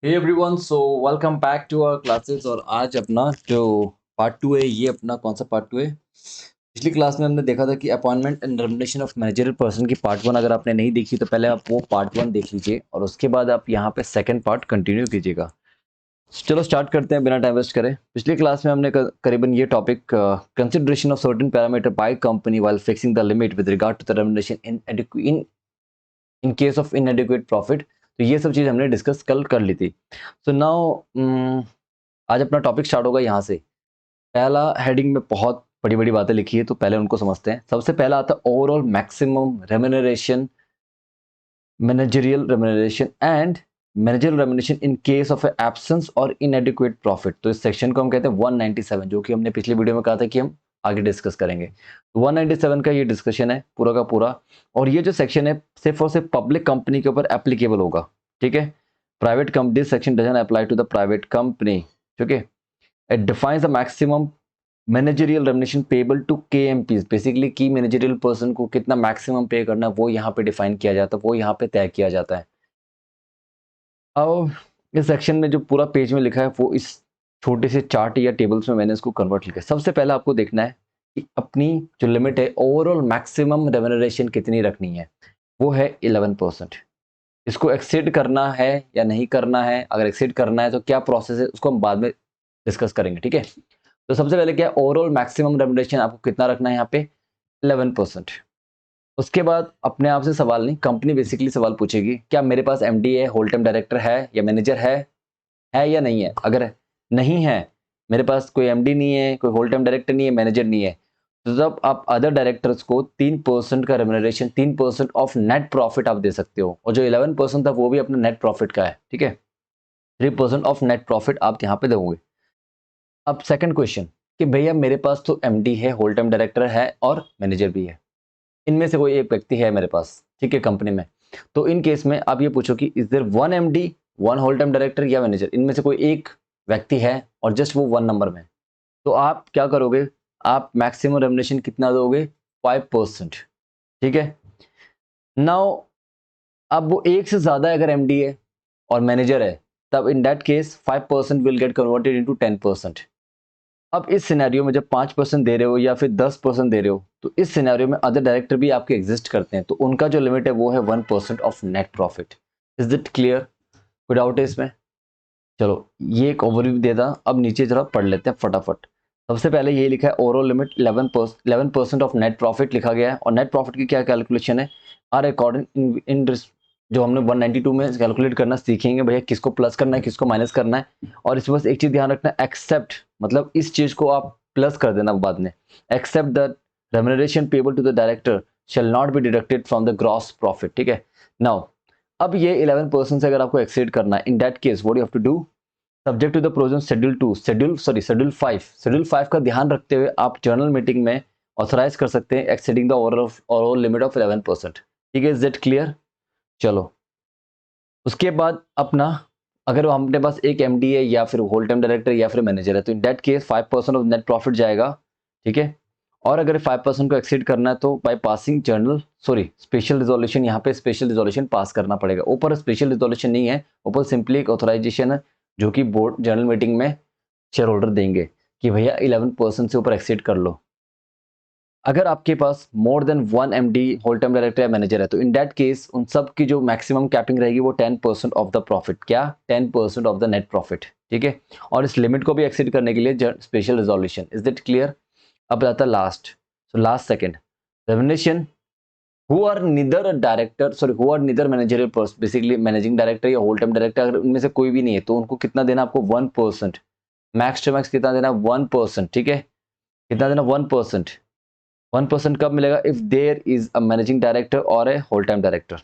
Hey everyone, so welcome back to our classes. और आज अपना जो पार्ट टू है, ये अपना कौन सा पार्ट टू है? पिछली क्लास में हमने देखा था कि appointment and remuneration of managerial person की पार्ट वन अगर आपने नहीं देखी तो पहले आप वो पार्ट वन देख लीजिए और उसके बाद आप यहाँ पे सेकंड पार्ट कंटिन्यू कीजिएगा। चलो स्टार्ट करते हैं बिना टाइम वेस्ट करे। पिछली क्लास में हमने करीबन ये topic consideration of certain parameter by company while fixing the limit with regard to the remuneration in case of inadequate profit, तो ये सब चीज़ हमने डिस्कस कल कर ली थी। सो नाउ आज अपना टॉपिक स्टार्ट होगा यहाँ से। पहला हेडिंग में बहुत बड़ी बड़ी बातें लिखी है, तो पहले उनको समझते हैं। सबसे पहला आता है overall maximum remuneration, managerial remuneration and managerial remuneration in case of absence और इनएडिक्वेट प्रॉफिट। तो इस सेक्शन को हम कहते हैं 197, जो कि हमने पिछली वीडियो में कहा था कि हम आगे डिस्कस करेंगे। तो 197 का ये डिस्कशन है पूरा का पूरा। और ये जो सेक्शन है सिर्फ और सिर्फ पब्लिक कंपनी के ऊपर एप्लीकेबल होगा, ठीक है। Private company section doesn't apply to the private company, ठीक है। It defines the maximum managerial remuneration payable to KMPs. Basically की मैनेजरियल पर्सन को कितना मैक्सिमम पे करना है वो यहाँ पे डिफाइन किया जाता है, वो यहाँ पे तय किया जाता है। अब इस सेक्शन में जो पूरा पेज में लिखा है वो इस छोटे से चार्ट या टेबल्स में मैंने इसको कन्वर्ट किया। सबसे पहले आपको देखना है कि अपनी जो लिमिट है ओवरऑल मैक्सिमम रेम्यूनरेशन कितनी रखनी है, वो है 11%। इसको एक्सीड करना है या नहीं करना है, अगर एक्सीड करना है तो क्या प्रोसेस है उसको हम बाद में डिस्कस करेंगे, ठीक है। तो सबसे पहले क्या ओवरऑल मैक्सिमम रेम्यूनरेशन आपको कितना रखना है यहाँ पे 11%। उसके बाद अपने आप से सवाल नहीं, कंपनी बेसिकली सवाल पूछेगी क्या मेरे पास एमडी है, होल टाइम डायरेक्टर है या मैनेजर है या नहीं है। अगर नहीं है, मेरे पास कोई एमडी नहीं है, कोई होल टाइम डायरेक्टर नहीं है, मैनेजर नहीं है, तो तब आप अदर डायरेक्टर्स को 3% का रेम्यूनरेशन, 3% ऑफ नेट प्रॉफिट आप दे सकते हो। और जो 11% था वो भी अपना नेट प्रॉफिट का है, ठीक है। 3% ऑफ नेट प्रॉफिट आप यहाँ पे दोगे। अब सेकंड क्वेश्चन कि भैया मेरे पास तो एमडी है, होल टाइम डायरेक्टर है और मैनेजर भी है, इनमें से कोई एक व्यक्ति है मेरे पास, ठीक है, कंपनी में। तो इन केस में आप ये पूछो कि is there one MD, one whole time director या मैनेजर, इनमें से कोई एक व्यक्ति है और जस्ट वो वन नंबर में। तो आप क्या करोगे, आप मैक्सिमम रेम्युनरेशन कितना दोगे 5%, ठीक है। नाउ अब वो एक से ज्यादा अगर एमडी है और मैनेजर है, तब इन that case 5% will get converted into 10%। अब इस सिनेरियो में जब 5% दे रहे हो या फिर 10% दे रहे हो, तो इस सिनेरियो में अदर डायरेक्टर भी आपके एग्जिस्ट करते हैं, तो उनका जो लिमिट है वो है 1% of net profit. Is it clear? कोई डाउट है इसमें? चलो ये एक ओवरव्यू दे था, अब नीचे जरा पढ़ लेते हैं फटाफट। सबसे पहले ये लिखा है overall limit 11% of net profit लिखा गया है। और नेट प्रॉफिट की क्या कैलकुलेशन है, आर अकॉर्डिंग इन जो हमने 192 में कैलकुलेट करना सीखेंगे भैया, किसको प्लस करना है किसको माइनस करना है। और इसमें बस एक चीज ध्यान रखना, एक्सेप्ट मतलब इस चीज को आप प्लस कर देना बाद में, except the remuneration payable to the director shall not be deducted from the gross profit, ठीक है। नाउ अब ये 11% से अगर आपको एक्सीड करना है, in that case what you have to do, subject to the provision schedule 5 का ध्यान रखते हुए आप जर्नल मीटिंग में ऑथराइज कर सकते हैं exceeding the overall limit of 11%, ठीक है। Is that clear? चलो उसके बाद अपना, अगर हमारे पास एक एमडी है या फिर होल टाइम डायरेक्टर या फिर मैनेजर है, तो in that case 5% of net profit जाएगा, ठीक है। और अगर 5% को एक्सीड करना है तो बाय पासिंग स्पेशल रिजोल्यूशन, यहाँ पे स्पेशल रिजोल्यूशन पास करना पड़ेगा। ऊपर स्पेशल रिजोल्यूशन नहीं है, ऊपर सिंपली एक ऑथराइजेशन है जो कि बोर्ड जनरल मीटिंग में शेयर होल्डर देंगे कि भैया 11% से ऊपर एक्सीड कर लो। अगर आपके पास more than one MD, whole time director या मैनेजर है, तो इन दैट केस उन सब की जो मैक्सिमम कैपिंग रहेगी वो 10% ऑफ द प्रॉफिट, क्या 10% ऑफ द नेट प्रॉफिट, ठीक है। और इस लिमिट को भी एक्सीड करने के लिए special resolution. Is that clear? अब आता है last, so last second, remuneration who are neither director who are neither managerial person, basically managing director या होल टाइम डायरेक्टर, अगर उनमें से कोई भी नहीं है तो उनको कितना देना, आपको 1%, मैक्स टू मैक्स कितना देना 1%, ठीक है। कितना देना 1%। 1% कब मिलेगा, if there is a managing director और ए होल टाइम डायरेक्टर,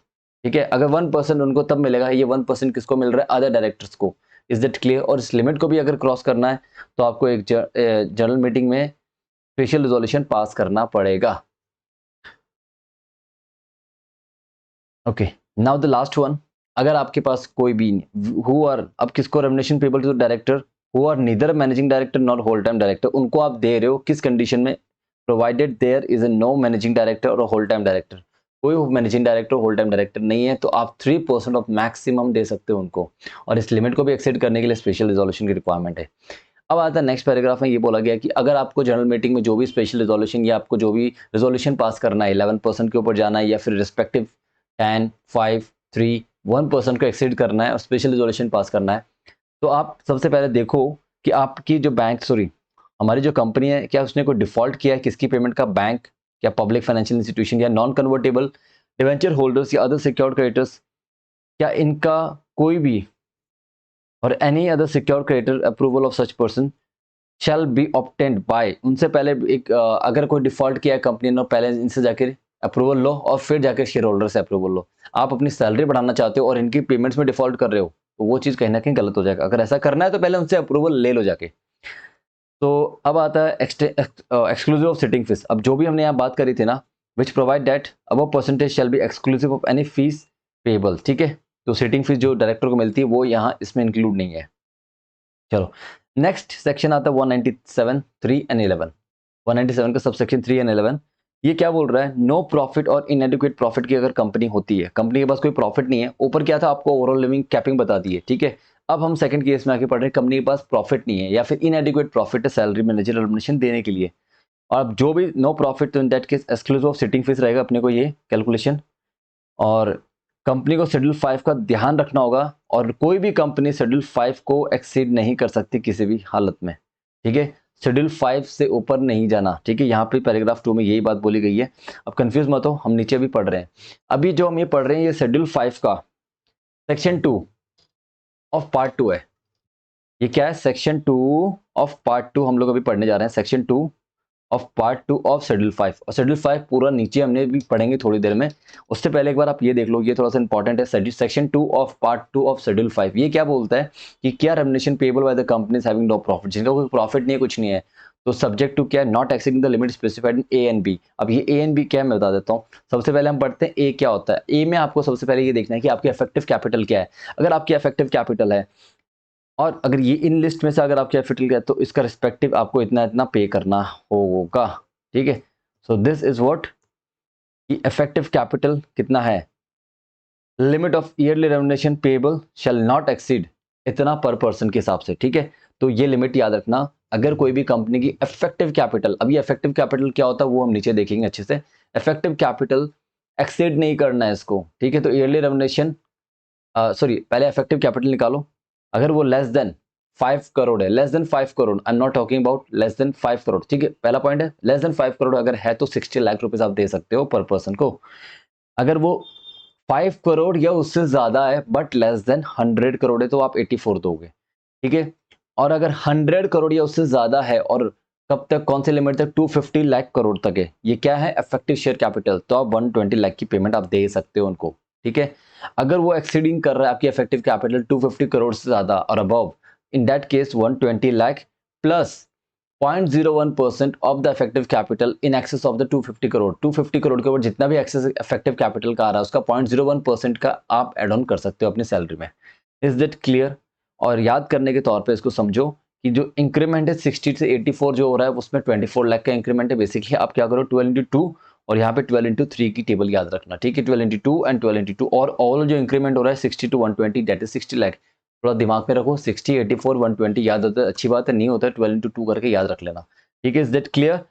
ठीक है। अगर 1% उनको तब मिलेगा, ये 1% किसको मिल रहा है, अदर डायरेक्टर्स को। Is that clear? और इस लिमिट को भी अगर क्रॉस करना है तो आपको एक जनरल मीटिंग में स्पेशल रिजोल्यूशन पास करना पड़ेगा। Okay, now the last one, अगर आपके पास कोई भी हु आर, अब किसको remuneration payable to director who are neither managing director not whole time director, उनको आप दे रहे हो किस कंडीशन में, provided there is a no managing director और होल टाइम डायरेक्टर। कोई managing director whole time director नहीं है, तो आप 3% ऑफ मैक्सिमम दे सकते हो उनको, और इस लिमिट को भी एक्सीड करने के लिए स्पेशल रिजोल्यूशन की रिक्वायरमेंट है। अब आता है नेक्स्ट पैराग्राफ में, ये बोला गया कि अगर आपको जनरल मीटिंग में जो भी स्पेशल रिजोल्यूशन या आपको जो भी रिजोल्यूशन पास करना है, 11% के ऊपर जाना है या फिर रिस्पेक्टिव 10, 5, 3, 1% को एक्सीड करना है और स्पेशल रिजोल्यूशन पास करना है, तो आप सबसे पहले देखो कि आपकी जो बैंक सॉरी हमारी जो कंपनी है, क्या उसने कोई डिफॉल्ट किया है किसकी पेमेंट का, बैंक या पब्लिक फाइनेंशियल इंस्टीट्यूशन या नॉन कन्वर्टेबल डिवेंचर होल्डर्स या अदर सिक्योर्ड क्रेडिटर्स, क्या इनका कोई भी और any other secured creditor approval of such person shall be obtained by, उनसे पहले एक अगर कोई डिफॉल्ट किया है कंपनी ने, पहले इनसे जाकर अप्रूवल लो और फिर जाकर शेयर होल्डर से अप्रूवल लो। आप अपनी सैलरी बढ़ाना चाहते हो और इनकी पेमेंट्स में डिफॉल्ट कर रहे हो, तो वो चीज़ कहीं ना कहीं गलत हो जाएगा। अगर ऐसा करना है तो पहले उनसे अप्रूवल ले लो जाके। तो अब आता है एक्सक्लूसिव ऑफ सिटिंग फीस। अब जो भी हमने यहाँ बात करी थी ना, which provide that above percentage shall be exclusive of any fees payable, ठीक है। तो सिटिंग फीस जो डायरेक्टर को मिलती है वो यहाँ इसमें इंक्लूड नहीं है। चलो नेक्स्ट सेक्शन आता है 197 3 एंड 11। 197 का सब सेक्शन 3 एंड 11, ये क्या बोल रहा है, नो प्रॉफिट और इनएडिक्वेट प्रॉफिट की अगर कंपनी होती है, कंपनी के पास कोई प्रॉफिट नहीं है, ऊपर क्या था आपको ओवरऑल लिविंग कैपिंग बता दी है, ठीक है। अब हम सेकंड केस में आके पढ़ रहे हैं, कंपनी के पास प्रॉफिट नहीं है या फिर इनएडिक्वेट प्रॉफिट है सैलरी मैनेजर एलिमिनेशन देने के लिए, और अब जो भी नो प्रॉफिट, तो in that case exclusive of sitting fees रहेगा अपने को ये कैलकुलेशन। और कंपनी को शेड्यूल 5 का ध्यान रखना होगा, और कोई भी कंपनी शेड्यूल 5 को एक्सीड नहीं कर सकती किसी भी हालत में, ठीक है। शेड्यूल 5 से ऊपर नहीं जाना, ठीक है। यहाँ पे पैराग्राफ 2 में यही बात बोली गई है। अब कंफ्यूज मत हो, हम नीचे भी पढ़ रहे हैं। अभी जो हम ये पढ़ रहे हैं ये शेड्यूल 5 का सेक्शन 2 ऑफ पार्ट 2 है। ये क्या है, सेक्शन 2 ऑफ पार्ट 2 हम लोग अभी पढ़ने जा रहे हैं, section 2 of part 2 of schedule 5। और शेड्यूल 5 पूरा नीचे हमने भी पढ़ेंगे थोड़ी देर में, उससे पहले एक बार आप ये देख लो, ये थोड़ा सा इंपॉर्टेंट है। Section 2 of part 2 of schedule 5 ये क्या बोलता है कि क्या remuneration payable by the companies having no profit, जिनका कोई प्रॉफिट नहीं है, कुछ नहीं है, तो सब्जेक्ट टू क्या है, not exceeding the limit specified in A and B. अब ये ए एंड बी क्या है मैं बता देता हूँ। सबसे पहले हम पढ़ते हैं ए क्या होता है। ए में आपको सबसे पहले ये देखना है कि आपकी इफेक्टिव कैपिटल क्या है। अगर आपकी इफेक्टिव कैपिटल है और अगर ये इन लिस्ट में से अगर आपकी कैपिटल क्या है, तो इसका रिस्पेक्टिव आपको इतना इतना पे करना होगा, ठीक है। So this is what effective capital कितना है, limit of yearly remuneration payable shell not exceed इतना पर पर्सन के हिसाब से, ठीक है। तो ये लिमिट याद रखना। अगर कोई भी कंपनी की इफेक्टिव कैपिटल, अब ये इफेक्टिव कैपिटल क्या होता है वो हम नीचे देखेंगे अच्छे से। इफेक्टिव कैपिटल एक्सीड नहीं करना है इसको, ठीक है। तो ईयरली रेमुनेशन सॉरी पहले इफेक्टिव कैपिटल निकालो। अगर वो लेस देन 5 करोड़ है, less than 5 crore, I am not talking about less than 5 crore, ठीक है। पहला पॉइंट है लेस देन 5 करोड़ अगर है तो 60 लाख रुपीस आप दे सकते हो पर पर्सन को। अगर वो 5 करोड़ या उससे ज्यादा है बट लेस देन 100 करोड़ है तो आप 84 दोगे, ठीक है। और अगर 100 करोड़ या उससे ज्यादा है और कब तक, कौन से लिमिट तक, 250 लाख करोड़ तक है, ये क्या है इफेक्टिव शेयर कैपिटल, तो आप 120 लाख की पेमेंट आप दे सकते हो उनको, ठीक है। अगर वो एक्सीडिंग कर रहा है आपकी इफेक्टिव कैपिटल 250 करोड़ से ज्यादा और above, in that case 120 lakh plus 0.01% of the effective capital in excess of the 250 crore. 250 crore के ऊपर जितना भी एक्सेस इफेक्टिव कैपिटल का आ रहा है उसका 0.01% का आप एड ऑन कर सकते हो अपनी सैलरी में। Is that clear? और याद करने के तौर पे इसको समझो कि जो इंक्रीमेंट है 60 से 84 जो हो रहा है उसमें 24 लाख का इंक्रीमेंट है। बेसिकली आप क्या करो 12 इंटू 2 और यहाँ पे 12 इंटू 3 की टेबल याद रखना, ठीक है। 12 इंटू 2 एंड 12 इंटू 2 और ऑल जो इंक्रीमेंट हो रहा है 60 टू 120 दैट इज 60 लाख। थोड़ा दिमाग में रखो, 60, 84, 120 याद होता है, अच्छी बात है, नहीं होता है 12 इंटू 2 करके याद रख लेना, ठीक है। Is that clear?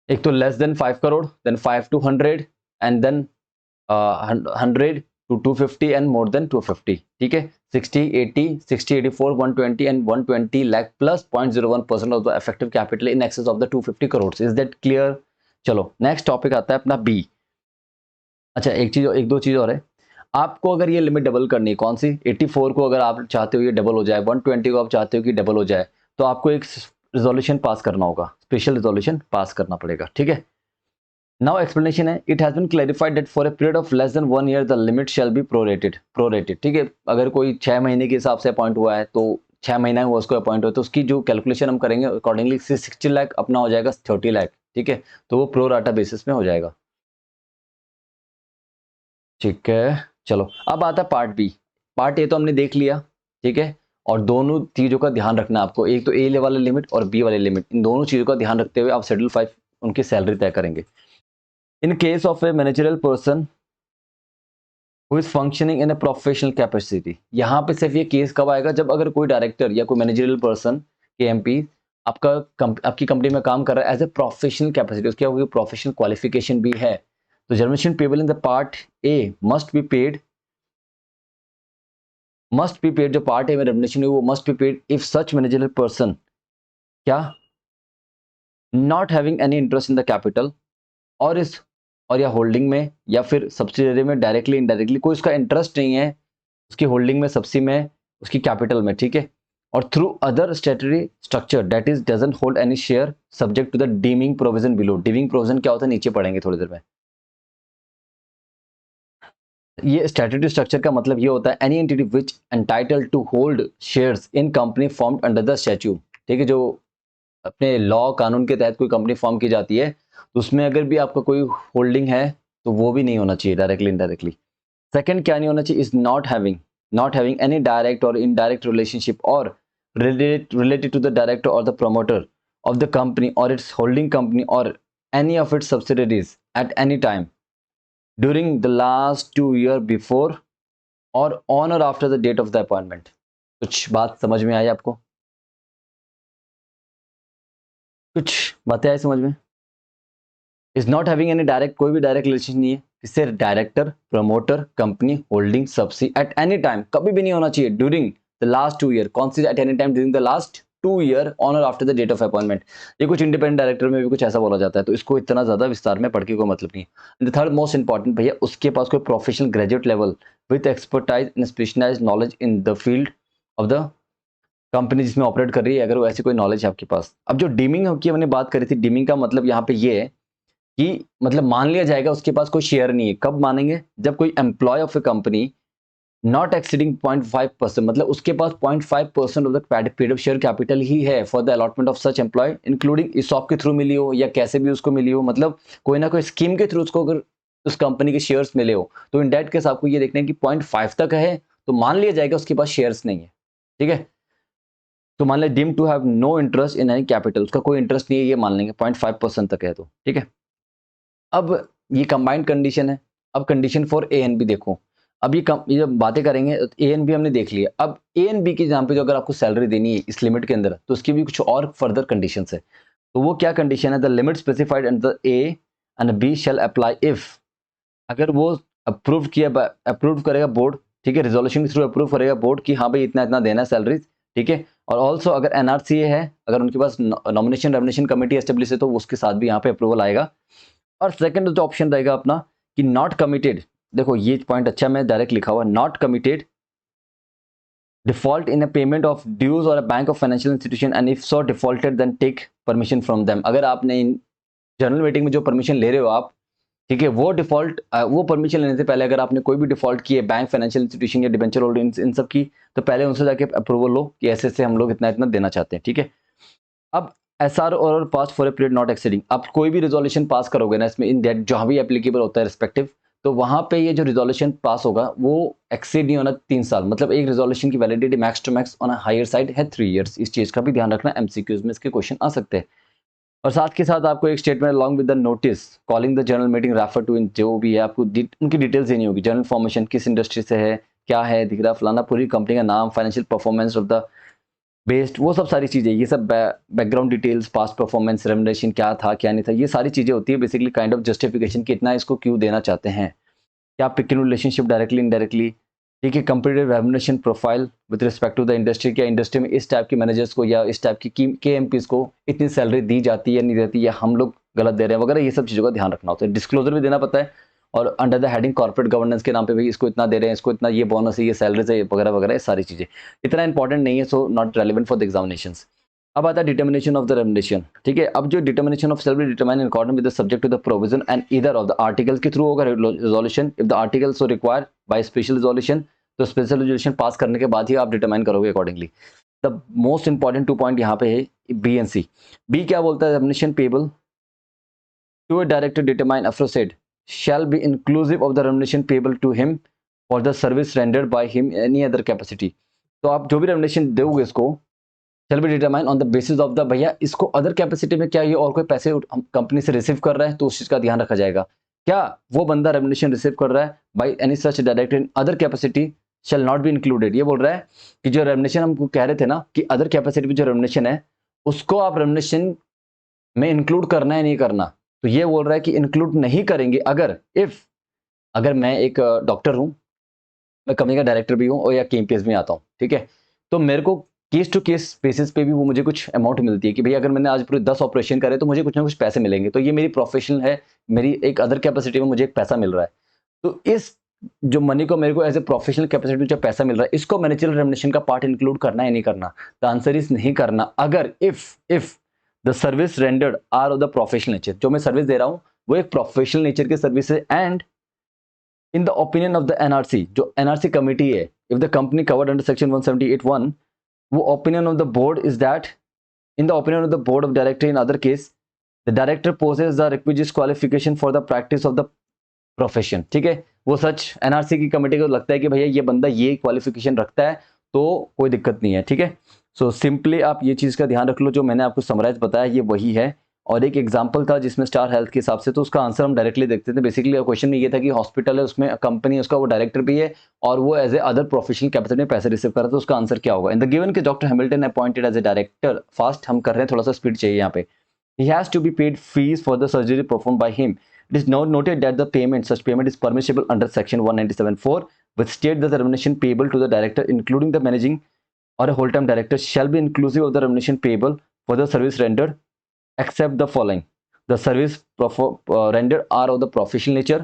एक तो less than 5 crore, then 5 to 100 and then 100 to 250 and more than 250, ठीक है। 60, 80, 60, 84, 120 and 120 lakh plus 0.01% of the effective capital in excess of the 250 crores. Is that clear? चलो नेक्स्ट टॉपिक आता है अपना बी। अच्छा एक दो चीज और है। आपको अगर ये लिमिट डबल करनी है, कौन सी, 84 को अगर आप चाहते हो ये डबल हो जाए, 120 को आप चाहते हो कि डबल हो जाए, तो आपको एक रिजोल्यूशन पास करना होगा, स्पेशल रिजोल्यूशन पास करना पड़ेगा, ठीक है। Now explanation है, it has been clarified that for a period of less than 1 year the limit shall be prorated, ठीक है। अगर कोई 6 महीने के हिसाब से अपॉइंट हुआ है तो 6 महीना हुआ उसको अपॉइंट हुआ तो उसकी जो कैलकुलेशन हम करेंगे अकॉर्डिंगली 60 लाख अपना हो जाएगा 30 लाख, ठीक है। तो वो प्रो राटा बेसिस में हो जाएगा, ठीक है। चलो अब आता है पार्ट बी। पार्ट ए तो हमने देख लिया, ठीक है। और दोनों चीजों का ध्यान रखना है आपको, एक तो ए वाले लिमिट और बी वाले लिमिट, इन दोनों चीजों का ध्यान रखते हुए आप शेड्यूल 5 उनकी सैलरी तय करेंगे। इन case of A managerial person who is functioning in A professional capacity, यहाँ पे सिर्फ ये केस कब आएगा, जब अगर कोई डायरेक्टर या कोई मैनेजरियल पर्सन के एमपी आपकी कंपनी में काम कर रहा है एज ए प्रोफेशनल कैपेसिटी, उसकी प्रोफेशनल क्वालिफिकेशन भी है, तो generation payable in the part A must be paid, जो पार्ट ए में रेमुनरेशन है वो must be paid if such managerial person क्या not having any interest in the capital, और इस और या होल्डिंग में या फिर सब्सिडरी में डायरेक्टली इनडायरेक्टली कोई उसका इंटरेस्ट नहीं है उसकी होल्डिंग में, सब्सी में, उसकी कैपिटल में, ठीक है, और through other statutory structure that is doesn't hold any share subject to the deeming provision below. Deeming provision क्या होता है नीचे पढ़ेंगे थोड़ी देर में। ये स्टैट्यूटरी स्ट्रक्चर का मतलब ये होता है any entity which entitle to hold shares in company formed under the statute, ठीक है, जो अपने लॉ कानून के तहत कोई कंपनी फॉर्म की जाती है तो उसमें अगर भी आपका कोई होल्डिंग है तो वो भी नहीं होना चाहिए डायरेक्टली इनडायरेक्टली। सेकंड क्या नहीं होना चाहिए, is not having any direct और इनडायरेक्ट रिलेशनशिप और related to the director or the promoter of the company or its holding company or any of its subsidiaries at any time during the last 2 year before or on or after the date of the appointment। कुछ बात समझ में आई आपको? कुछ बातें आई समझ में? Is not having any direct, कोई भी डायरेक्ट रिलेशन नहीं है किससे, डायरेक्टर, प्रमोटर, कंपनी, होल्डिंग, सबसी, एट एनी टाइम, कभी भी नहीं होना चाहिए ड्यूरिंग द लास्ट 2 ईयर। कौन सी at any time during the last 2 year on और after the date of appointment. ये कुछ इंडिपेंडेंट डायरेक्टर में भी कुछ ऐसा बोला जाता है, तो इसको इतना ज्यादा विस्तार में पढ़ के कोई मतलब नहीं है। द थर्ड मोस्ट इंपॉर्टेंट भैया, उसके पास कोई professional graduate level with expertise in specialised knowledge in the field of the company जिसमें ऑपरेट कर रही है, अगर वो ऐसी कोई नॉलेज है आपके पास। अब जो डीमिंग की हमने बात करी थी, डीमिंग का मतलब यहाँ पे ये है कि मतलब मान लिया जाएगा उसके पास कोई शेयर नहीं है। कब मानेंगे, जब कोई employee of a company not exceeding 0.5%, मतलब उसके पास 0.5% of the paid share capital ही है for the allotment of such employee, including ESOP के थ्रू मिली हो या कैसे भी उसको मिली हो, मतलब कोई ना कोई स्कीम के थ्रू उसको अगर उस कंपनी के शेयर्स मिले हो, तो इन दैट केस आपको ये देखना है कि 0.5 तक है तो मान लिया जाएगा उसके पास शेयर्स नहीं है, ठीक है। तो मान लिया deem to have no interest in any capital, उसका कोई इंटरेस्ट नहीं है, ये मान लेंगे 0.5% तक है तो, ठीक है। अब ये कंबाइंड कंडीशन है। अब condition for A and B देखो। अब ये जब बातें करेंगे ए एंड बी हमने देख लिया। अब ए एंड बी की जहाँ पे जो अगर आपको सैलरी देनी है इस लिमिट के अंदर, तो उसकी भी कुछ और फर्दर कंडीशन है। तो वो क्या कंडीशन है, the limit specified and the A and B shall apply if, अगर वो अप्रूव करेगा बोर्ड, ठीक है, रिजोल्यूशन के थ्रू अप्रूव करेगा बोर्ड कि हाँ भाई इतना इतना देना है सैलरी, ठीक है। और ऑल्सो अगर एनआरसीए है, अगर उनके पास नॉमिनेशन रेमुनेशन कमेटी एस्टेब्लिश है तो उसके साथ भी यहाँ पे अप्रूवल आएगा। और सेकंड जो ऑप्शन रहेगा अपना कि नॉट कमिटेड, देखो ये पॉइंट अच्छा मैं डायरेक्ट लिखा हुआ, not committed default in a payment of dues और a bank of financial institution and if so defaulted then take permission from them. अगर आपने जनरल मीटिंग में जो परमिशन ले रहे हो आप, ठीक है, वो परमिशन लेने से पहले अगर आपने कोई भी डिफॉल्ट की है बैंक, फाइनेंशियल इंस्टीट्यूशन या डिबेंचर होल्डिंग इन सब की, तो पहले उनसे जाके अप्रूवल लो कि ऐसे से हम लोग इतना इतना देना चाहते हैं, ठीक है। अब एसआर और pass for a period not exceeding, आप कोई भी रिजोल्यूशन पास करोगे ना इसमें, इन दैट जहां भी एप्लीकेबल होता है रिस्पेक्टिव, तो वहां पे ये जो रिजोल्यूशन पास होगा वो एक्सीड नहीं होना 3 साल, मतलब एक रिजोल्यूशन की validity max to max on higher side है 3 इयर्स। इस चीज का भी ध्यान रखना, एमसीक्यूज में इसके क्वेश्चन आ सकते हैं। और साथ के साथ आपको एक statement along with the notice calling the general meeting refer to, इन जो भी है आपको उनकी डिटेल्स देनी होगी, जनरल इन्फॉर्मेशन किस इंडस्ट्री से है, क्या है, दिख रहा फलाना, पूरी कंपनी का नाम, financial performance of the based, वो सब सारी चीज़ें, ये सब background details, past performance, remuneration क्या था क्या नहीं था, ये सारी चीज़ें होती है बेसिकली काइंड ऑफ जस्टिफिकेशन कि इतना इसको क्यों देना चाहते हैं, क्या पिकिंग रिलेशनशिप डायरेक्टली इनडायरेक्टली, ठीक है, competitive remuneration profile with respect to the industry, क्या इंडस्ट्री में इस टाइप के मैनेजर्स को या इस टाइप की के एमपीज को इतनी सैलरी दी जाती है या नहीं देती, या हम लोग गलत दे रहे हैं वगैरह, ये सब चीज़ों का ध्यान रखना होता है। डिस्क्लोजर भी देना पड़ता है, और under the heading corporate governance के नाम पे भी इसको इतना दे रहे हैं, इसको इतना ये बोनस है, ये सैलरीज है वगैरह वगैरह, ये सारी चीज़ें इतना इंपॉर्टेंट नहीं है, so not relevant for the examinations. अब आता है डिटर्मिनेशन ऑफ द रेमुनरेशन, ठीक है। अब जो determination of salary determine in according with the subject to the provision and either of the articles के थ्रू होगा resolution, if the article so require by special resolution, तो special resolution pass करने के बाद ही आप डिटरमाइन करोगे accordingly. The most important 2 point यहाँ पे है बी एंड सी। बी क्या बोलता है, remuneration payable to a director determine aforesaid shall be inclusive of the remuneration payable to him for the service rendered by him in any other capacity। तो आप जो भी रेमुनरेशन दोगे इसको shall be determined on the basis of the, भैया इसको other capacity में क्या ये और कोई पैसे कंपनी से रिसीव कर रहा है तो उस चीज का ध्यान रखा जाएगा। क्या वो बंदा रेम्युनरेशन रिसीव कर रहा है by any such director in other capacity shell not be included. ये बोल रहा है कि जो रेम्युनरेशन हमको कह रहे थे ना कि अदर कैपेसिटी में जो रेम्युनरेशन है उसको आप रेम्युनरेशन में इंक्लूड करना है नहीं करना। तो ये बोल रहा है कि इंक्लूड नहीं करेंगे अगर अगर मैं एक डॉक्टर हूं, मैं कंपनी का डायरेक्टर भी हूँ और या केएमपीएस में आता हूँ, ठीक है, तो मेरे को केस टू केस बेसिस पे भी वो मुझे कुछ अमाउंट मिलती है कि भाई अगर मैंने आज पूरे 10 ऑपरेशन करे तो मुझे कुछ ना कुछ पैसे मिलेंगे। तो ये मेरी प्रोफेशनल है, मेरी एक अदर कैपेसिटी में मुझे एक पैसा मिल रहा है। तो इस जो मनी को मेरे को एज ए प्रोफेशनल कैपेसिटी में जो पैसा मिल रहा है इसको मैनेजरियल रेम्युनरेशन का पार्ट इंक्लूड करना है नहीं करना। द आंसर इज नहीं करना। अगर if the service rendered are of the professional nature, जो मैं सर्विस दे रहा हूँ वो एक प्रोफेशनल नेचर की सर्विस है, and in the opinion of the NRC, जो NRC committee है, if the company covered under section 178(1), वो opinion of the board is that in the opinion of the board of director in other case the director possesses the requisite qualification for the practice of the profession। ठीक है, वो सच NRC की committee को लगता है कि भैया ये बंदा ये क्वालिफिकेशन रखता है तो कोई दिक्कत नहीं है। ठीक है, सो सिंपली आप ये चीज़ का ध्यान रख लो, जो मैंने आपको समराइज बताया ये वही है। और एक एग्जांपल था जिसमें स्टार हेल्थ के हिसाब से, तो उसका आंसर हम डायरेक्टली देखते थे। बेसिकली क्वेश्चन में ये था कि हॉस्पिटल है, उसमें कंपनी है, उसका वो डायरेक्टर भी है और वो as a other professional capital में पैसे रिसीव कर रहा था। तो उसका आंसर क्या होगा? इन द गिवन के doctor Hamilton appointed as a director, fast हम कर रहे हैं, थोड़ा सा स्पीड चाहिए यहाँ पे। He has to be paid fees for the surgery performed by him. It is now noted that the such payment is permissible under section 197(4), which state that the remuneration payable to the director, including the managing or a whole-time director, shall be inclusive of the remuneration payable for the service rendered, except the following: the service rendered are of the professional nature,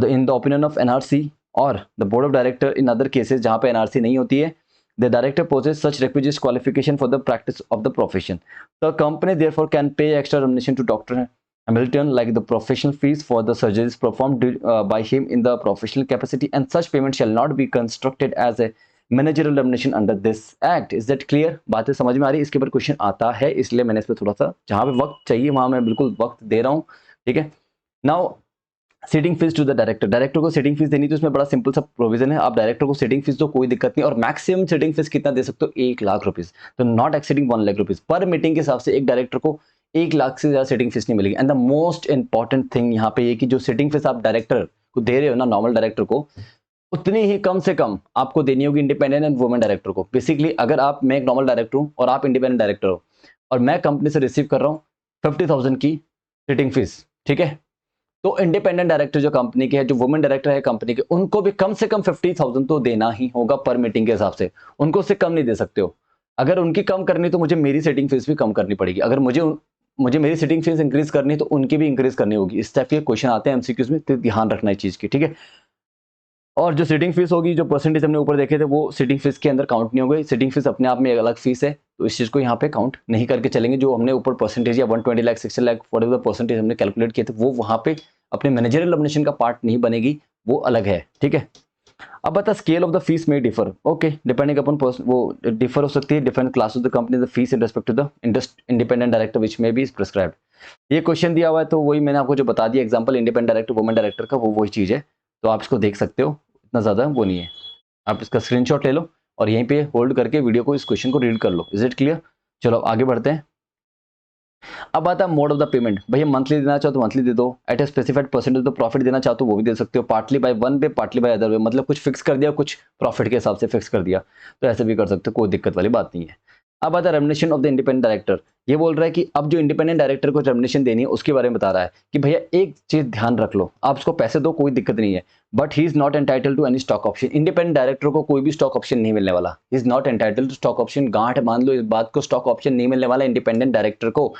in the opinion of NRC or the board of director in other cases जहाँ पे NRC नहीं होती है, the director possesses such requisite qualification for the practice of the profession. The company therefore can pay extra remuneration to Dr. Hamilton, like the professional fees for the surgeries performed by him in the professional capacity, and such payment shall not be constructed as a managerial remuneration under this act. Is that clear? बातें समझ में आ रही है? इसके ऊपर question आता है, इसलिए मैंने इस पर थोड़ा सा जहां पे वक्त चाहिए वहां मैं बिल्कुल वक्त दे रहा हूं। ठीक है, now sitting fees to the director, director को सीटिंग फीस देनी, तो इसमें बड़ा सिंपल सा प्रोविजन है। आप डायरेक्टर को सीटिंग फीस दो, कोई दिक्कत नहीं, और मैक्सिमम सीटिंग फीस कितना दे सकते हो? 1 लाख रुपीज, तो not exceeding 1 lakh rupees per meeting के हिसाब से एक डायरेक्टर को 1 लाख से ज्यादा सीटिंग फीस नहीं मिलेगी। And the most important thing यहाँ पे ये कि जो सीटिंग फीस आप डायरेक्टर को दे रहे हो ना, नॉर्मल डायरेक्टर को, उतनी ही कम से कम आपको देनी होगी इंडिपेंडेंट एंड वुमेन डायरेक्टर को। बेसिकली अगर मैं एक नॉर्मल डायरेक्टर हूँ और आप इंडिपेंडेंट डायरेक्टर हो और मैं कंपनी से रिसीव कर रहा हूँ 50,000 की सीटिंग फीस, ठीक है, तो इंडिपेंडेंट डायरेक्टर जो कंपनी के है, जो वुमेन डायरेक्टर है कंपनी के, उनको भी कम से कम 50,000 तो देना ही होगा पर मीटिंग के हिसाब से। उनको उससे कम नहीं दे सकते हो। अगर उनकी कम करनी तो मुझे मेरी सेटिंग फीस भी कम करनी पड़ेगी। अगर मुझे मेरी सेटिंग फीस इंक्रीज करनी तो उनकी भी इंक्रीज करनी होगी। इस टाइप के क्वेश्चन आते हैं एमसीक्यूज में, तो ध्यान रखना है चीज की। ठीक है, और जो सीटिंग फीस होगी, जो परसेंटेज हमने ऊपर देखे थे, वो सीटिंग फीस के अंदर काउंट नहीं होगी। सीटिंग फीस अपने आप में एक अलग फीस है, तो इस चीज को यहाँ पे काउंट नहीं करके चलेंगे। जो हमने ऊपर परसेंटेज या 120 लाख 60 लाख वॉट परसेंटेज हमने कैलकुलेट किए थे, वो वहाँ पे अपने मैनेजरियल नॉमिनेशन का पार्ट नहीं बनेगी, वो अलग है। ठीक है, अब बता स्केल ऑफ द फीस में डिफर, ओके, डिपेंडिंग अपॉन वो डिफर हो सकती है different class of the company, the fees in respect to the independent director which may be prescribed. ये क्वेश्चन दिया हुआ है, तो वही मैंने आपको जो बता दिया example independent director women director का, वो वही चीज है, तो आप इसको देख सकते हो, इतना ज्यादा वो नहीं है। आप इसका स्क्रीनशॉट ले लो और यहीं पे होल्ड करके वीडियो को, इस क्वेश्चन को रीड कर लो। Is it clear? चलो आगे बढ़ते हैं। अब आता है मोड ऑफ द पेमेंट। भैया मंथली देना चाहो तो मंथली दे दो, एट ए स्पेसिफाइड परसेंटेज तो प्रॉफिट देना चाहो तो वो भी दे सकते हो, partly by one way partly by other way, मतलब कुछ फिक्स कर दिया, कुछ प्रॉफिट के हिसाब से फिक्स कर दिया, तो ऐसे भी कर सकते हो, कोई दिक्कत वाली बात नहीं है। अब आता है remuneration of the independent director. ये बोल रहा है कि अब जो इंडिपेंडेंट डायरेक्टर को रेम्युनरेशन देनी है उसके बारे में बता रहा है कि भैया एक चीज ध्यान रख लो, आप उसको पैसे दो, कोई दिक्कत नहीं है, but he is not entitle to any stock option. Independent director को कोई भी स्टॉक ऑप्शन नहीं मिलने वाला। He is not entitle to stock option, गांठ मान लो इस बात को, स्टॉक ऑप्शन नहीं मिलने वाला इंडिपेंडेंट डायरेक्टर को।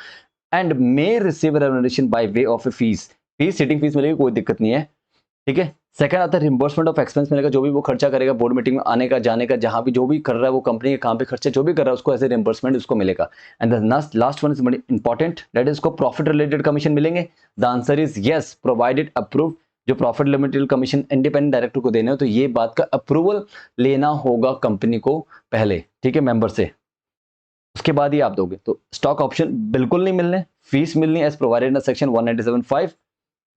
And may receive remuneration by way of a fees, fees sitting fees मिलेगी, कोई दिक्कत नहीं है। ठीक है, सेकंड आता है रिम्बर्समेंट ऑफ एक्सपेंस मिलेगा, जो भी वो खर्चा करेगा बोर्ड मीटिंग में आने का, जाने का, जहां भी जो भी कर रहा है वो कंपनी के काम पे खर्चा जो भी कर रहा है उसको ऐसे रिम्बर्समेंट उसको मिलेगा। And the last one is important, that is को प्रॉफिट रिलेटेड कमीशन मिलेंगे। The answer is yes, provided approve. जो profit limited commission independent director को देने हो, तो ये बात का अप्रूवल लेना होगा कंपनी को पहले, ठीक है, मेंबर से, उसके बाद ही आप दोगे। तो स्टॉक ऑप्शन बिल्कुल नहीं मिलने, फीस मिलनी as provided in section 197(5),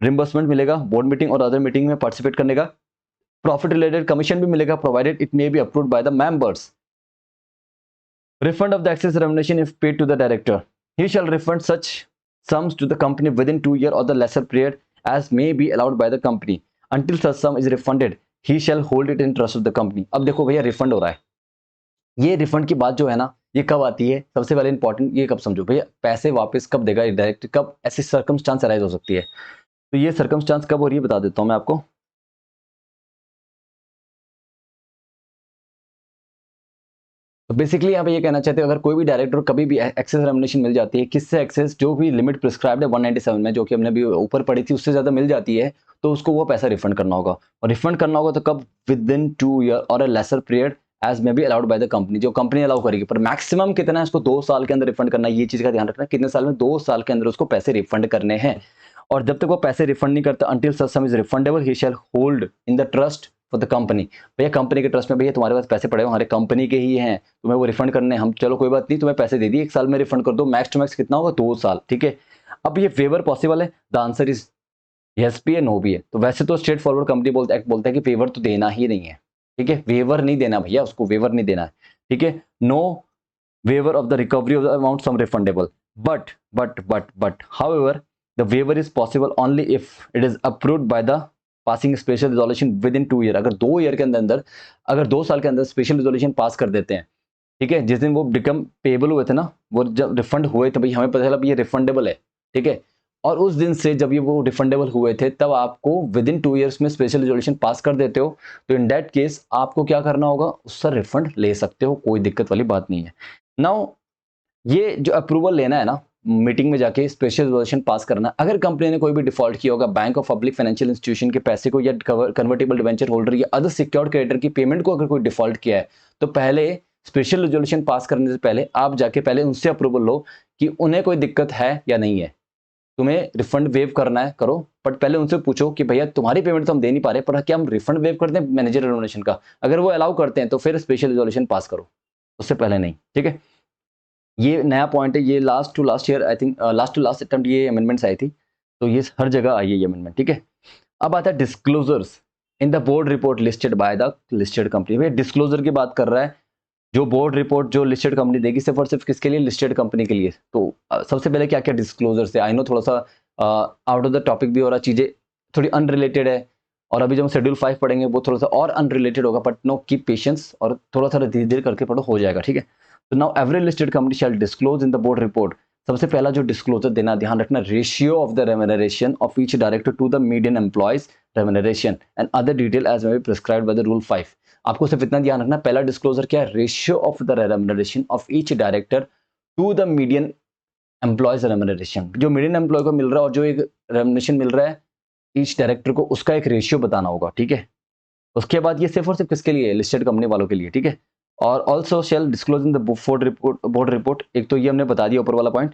reimbursement मिलेगा बोर्ड मीटिंग और अदर मीटिंग में पार्टिसिपेट करने का, प्रॉफिट रिलेटेड कमीशन भी मिलेगा provided it may be approved by the members. Refund of the excess remuneration if paid to the director, he shall refund such sums to the company within 2 years or the lesser period as may be allowed by the company until such sum is refunded he shall hold it in trust of the company। अब देखो भैया refund हो रहा है, ये refund की बात जो है ना ये कब आती है, सबसे पहले इंपॉर्टेंट ये कब समझो भैया, पैसे वापस कब देगा डायरेक्ट, कब ऐसी सर्कमस्टांस अराइज हो सकती है। तो ये सर्कमस्टांस कब हो रही है बता देता हूं मैं आपको। तो बेसिकली यहाँ पे ये कहना चाहते हैं अगर कोई भी डायरेक्टर कभी भी एक्सेस रेमुनेशन मिल जाती है, किससे एक्सेस, जो भी लिमिट प्रिस्क्राइब्ड है 197 में जो कि हमने भी ऊपर पढ़ी थी उससे ज्यादा मिल जाती है, तो उसको वो पैसा रिफंड करना होगा। और रिफंड करना होगा तो कब, विद इन 2 ईयर और a lesser period as may be allowed by the company, जो कंपनी अलाउ करेगी। पर मैक्सिमम कितना है, उसको 2 साल के अंदर रिफंड करना है। ये चीज का ध्यान रखना, कितने साल में, 2 साल के अंदर उसको पैसे रिफंड करने हैं। और जब तक वो पैसे रिफंड नहीं करता, until such some is refundable he shall hold in the trust for the company. भैया कंपनी के ट्रस्ट में, भैया तुम्हारे पास पैसे पड़े हो, हमारे कंपनी के ही हैं, तुम्हें वो रिफंड करने, हम चलो कोई बात नहीं तुम्हें पैसे दे दिए, 1 साल में रिफंड कर दो, मैक्स टू मैक्स कितना होगा, 2 साल, ठीक है। अब ये वेवर पॉसिबल है, द आंसर इज यस भी है नो भी है। तो वैसे तो स्ट्रेट फॉरवर्ड कंपनी बोलता है कि वेवर तो देना ही नहीं है, ठीक है, वेवर नहीं देना भैया, उसको वेवर नहीं देना है, ठीक है। No waiver of the recovery of the amount sum refundable, but however the waiver is possible only if it is approved by the passing special resolution within 2 year. अगर 2 ईयर के अंदर अगर 2 साल के अंदर स्पेशल रिजोल्यूशन पास कर देते हैं, ठीक है, जिस दिन वो बिकम पेबल हुए थे ना, वो जब रिफंड हुए थे भाई, हमें पता चला ये रिफंडेबल है, ठीक है। और उस दिन से जब ये वो रिफंडेबल हुए थे, तब आपको विद इन 2 ईयर्स में स्पेशल रिजोल्यूशन पास कर देते हो, तो इन दैट केस आपको क्या करना होगा, उससे रिफंड ले सकते हो, कोई दिक्कत वाली बात नहीं है। नाउ ये जो अप्रूवल लेना है ना, मीटिंग में जाके स्पेशल रिजोल्यूशन पास करना, अगर कंपनी ने कोई भी डिफॉल्ट किया होगा, bank of public financial institution के पैसे को, या कन्वर्टेबल डिवेंचर होल्डर या अदर सिक्योर्ड क्रेडिटर की पेमेंट को अगर कोई डिफॉल्ट किया है, तो पहले स्पेशल रिजोल्यूशन पास करने से पहले आप जाके पहले उनसे अप्रूवल लो कि उन्हें कोई दिक्कत है या नहीं है, तुम्हें रिफंड वेव करना है करो, बट पहले उनसे पूछो कि भैया तुम्हारी पेमेंट तो हम दे नहीं पा रहे, पर क्या हम रिफंड वेव करते हैं मैनेजर रिजोल्यूशन का, अगर वो अलाउ करते हैं तो फिर स्पेशल रिजोल्यूशन पास करो, उससे पहले नहीं, ठीक है। ये नया पॉइंट है, ये last to last year I think last to last attempt ये अमेंडमेंट्स आई थी, तो ये हर जगह आई है ये अमेंडमेंट, ठीक है। अब आता है disclosures in the board report listed by the listed company. भैया डिस्क्लोजर की बात कर रहा है, जो बोर्ड रिपोर्ट जो लिस्टेड कंपनी देगी, सिर्फ और सिर्फ किसके लिए, लिस्टेड कंपनी के लिए। तो सबसे पहले क्या क्या डिस्क्लोजर्स है, आई नो थोड़ा सा आउट ऑफ द टॉपिक भी हो रहा, चीजें थोड़ी अनरिलेटेड है, और अभी जब हम शेड्यूल 5 पढ़ेंगे वो थोड़ा सा और अनरिलेटेड होगा, बट नो कीप पेशेंस, और थोड़ा थोड़ा धीरे धीरे करके पढ़ो, हो जाएगा, ठीक है। तो now every listed company shall disclose in the board report. सबसे पहला जो डिस्क्लोजर देना, ध्यान रखना, ratio of the remuneration of each director to the median employees remuneration and other detail as may be prescribed by the rule 5। आपको सिर्फ इतना ध्यान रखना, पहला डिस्क्लोजर क्या है, ratio of the remuneration of each director to the median employees remuneration. जो median employee को मिल रहा है और जो एक रेम्यूनरेशन मिल रहा है ईच डायरेक्टर को, उसका एक रेशियो बताना होगा, ठीक है। उसके बाद ये सिर्फ और सिर्फ किसके लिए, लिस्टेड कंपनी वालों के लिए, ठीक है। और also shell disclose in the board report, एक तो ये हमने बता दिया ऊपर वाला पॉइंट।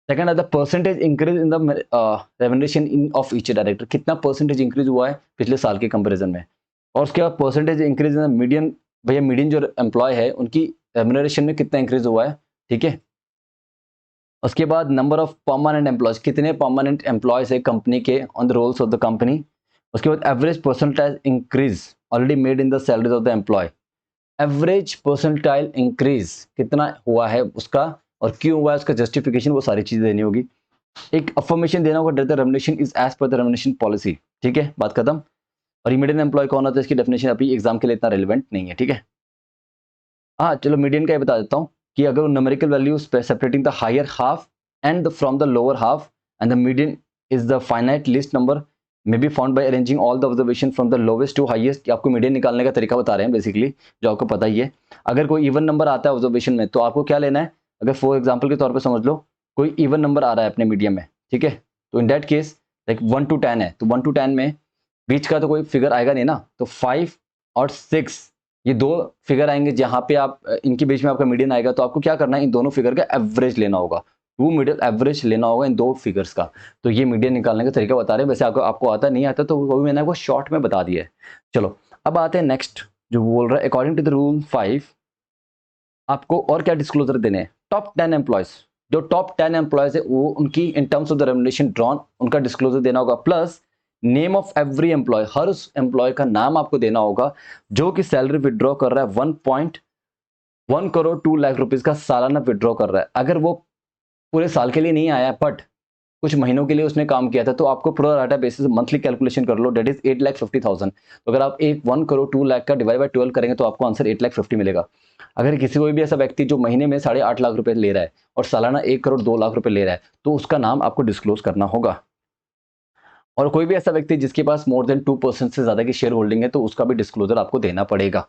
सेकंड है the percentage increase in the remuneration in of each director, कितना परसेंटेज इंक्रीज हुआ है पिछले साल के कंपेरिजन में। और उसके बाद percentage increase in the median, भैया मीडियन जो एम्प्लॉय है उनकी रेम्यूनरेशन में कितना इंक्रीज हुआ है, ठीक है। उसके बाद नंबर ऑफ परमानेंट एम्प्लॉयज, कितने परमानेंट एम्प्लॉयज है कंपनी के on the rolls of the company. उसके बाद average percentile increase already made in the salaries of the employee, average percentile increase कितना हुआ है उसका और क्यों हुआ है, उसका जस्टिफिकेशन, वो सारी चीजें देनी होगी। एक अफर्मेशन देना होगा, the remuneration is as per the remuneration policy, ठीक है, बात खत्म। और मीडियन एम्प्लॉय कौन होता है, इसकी डेफिनेशन अभी एग्जाम के लिए इतना रेलिवेंट नहीं है, ठीक है। हाँ चलो मीडियन का ये बता देता हूँ कि अगर numerical value separating the higher half and from the lower half and the median is the finite list number may be found by arranging all the observation from the lowest to highest. आपको median निकालने का तरीका बता रहे हैं basically, जो आपको पता ही है। अगर कोई इवन नंबर आता है ऑब्जर्वेशन में, तो आपको क्या लेना है, अगर फॉर एग्जाम्पल के तौर पर समझ लो कोई इवन नंबर आ रहा है अपने मीडियम में, ठीक है, तो in that case like 1 to 10 है, तो 1 to 10 में बीच का तो कोई फिगर आएगा नहीं ना, तो 5 और 6 ये दो फिगर आएंगे जहां पे आप इनके बीच में आपका मीडियन आएगा, तो आपको क्या करना है, इन दोनों फिगर का एवरेज लेना होगा, टू मिडिल एवरेज लेना होगा इन दो फिगर्स का। तो ये मीडियन निकालने का तरीका बता रहे हैं, वैसे आपको आता नहीं आता तो वो भी मैंने आपको शॉर्ट में बता दिया है। चलो अब आते हैं नेक्स्ट, जो बोल रहा है अकॉर्डिंग टू द रूल 5 आपको और क्या डिस्क्लोजर देने हैं, टॉप 10 एम्प्लॉयज, जो टॉप 10 एम्प्लॉयज है वो उनकी in terms of the remuneration drawn उनका डिस्क्लोजर देना होगा, plus name of every employee, हर उस एम्प्लॉय का नाम आपको देना होगा जो कि सैलरी विड्रॉ कर रहा है 1.1 करोड़ 2 लाख रुपीज का सालाना विड्रॉ कर रहा है। अगर वो पूरे साल के लिए नहीं आया बट कुछ महीनों के लिए उसने काम किया था, तो आपको pro rata basis monthly calculation कर लो, दैट इज 8,50,000। तो अगर आप एक 1 करोड़ 2 लाख का डिवाइड बाय 12 करेंगे तो आपको आंसर 8,50,000 मिलेगा। अगर किसी कोई भी ऐसा व्यक्ति जो महीने में 8.5 लाख रुपए ले रहा है और सालाना 1 करोड़ 2 लाख रुपए ले रहा है, तो उसका नाम आपको डिस्क्लोज करना होगा। और कोई भी ऐसा व्यक्ति जिसके पास मोर देन 2% से ज्यादा की शेयर होल्डिंग है, तो उसका भी डिस्क्लोजर आपको देना पड़ेगा।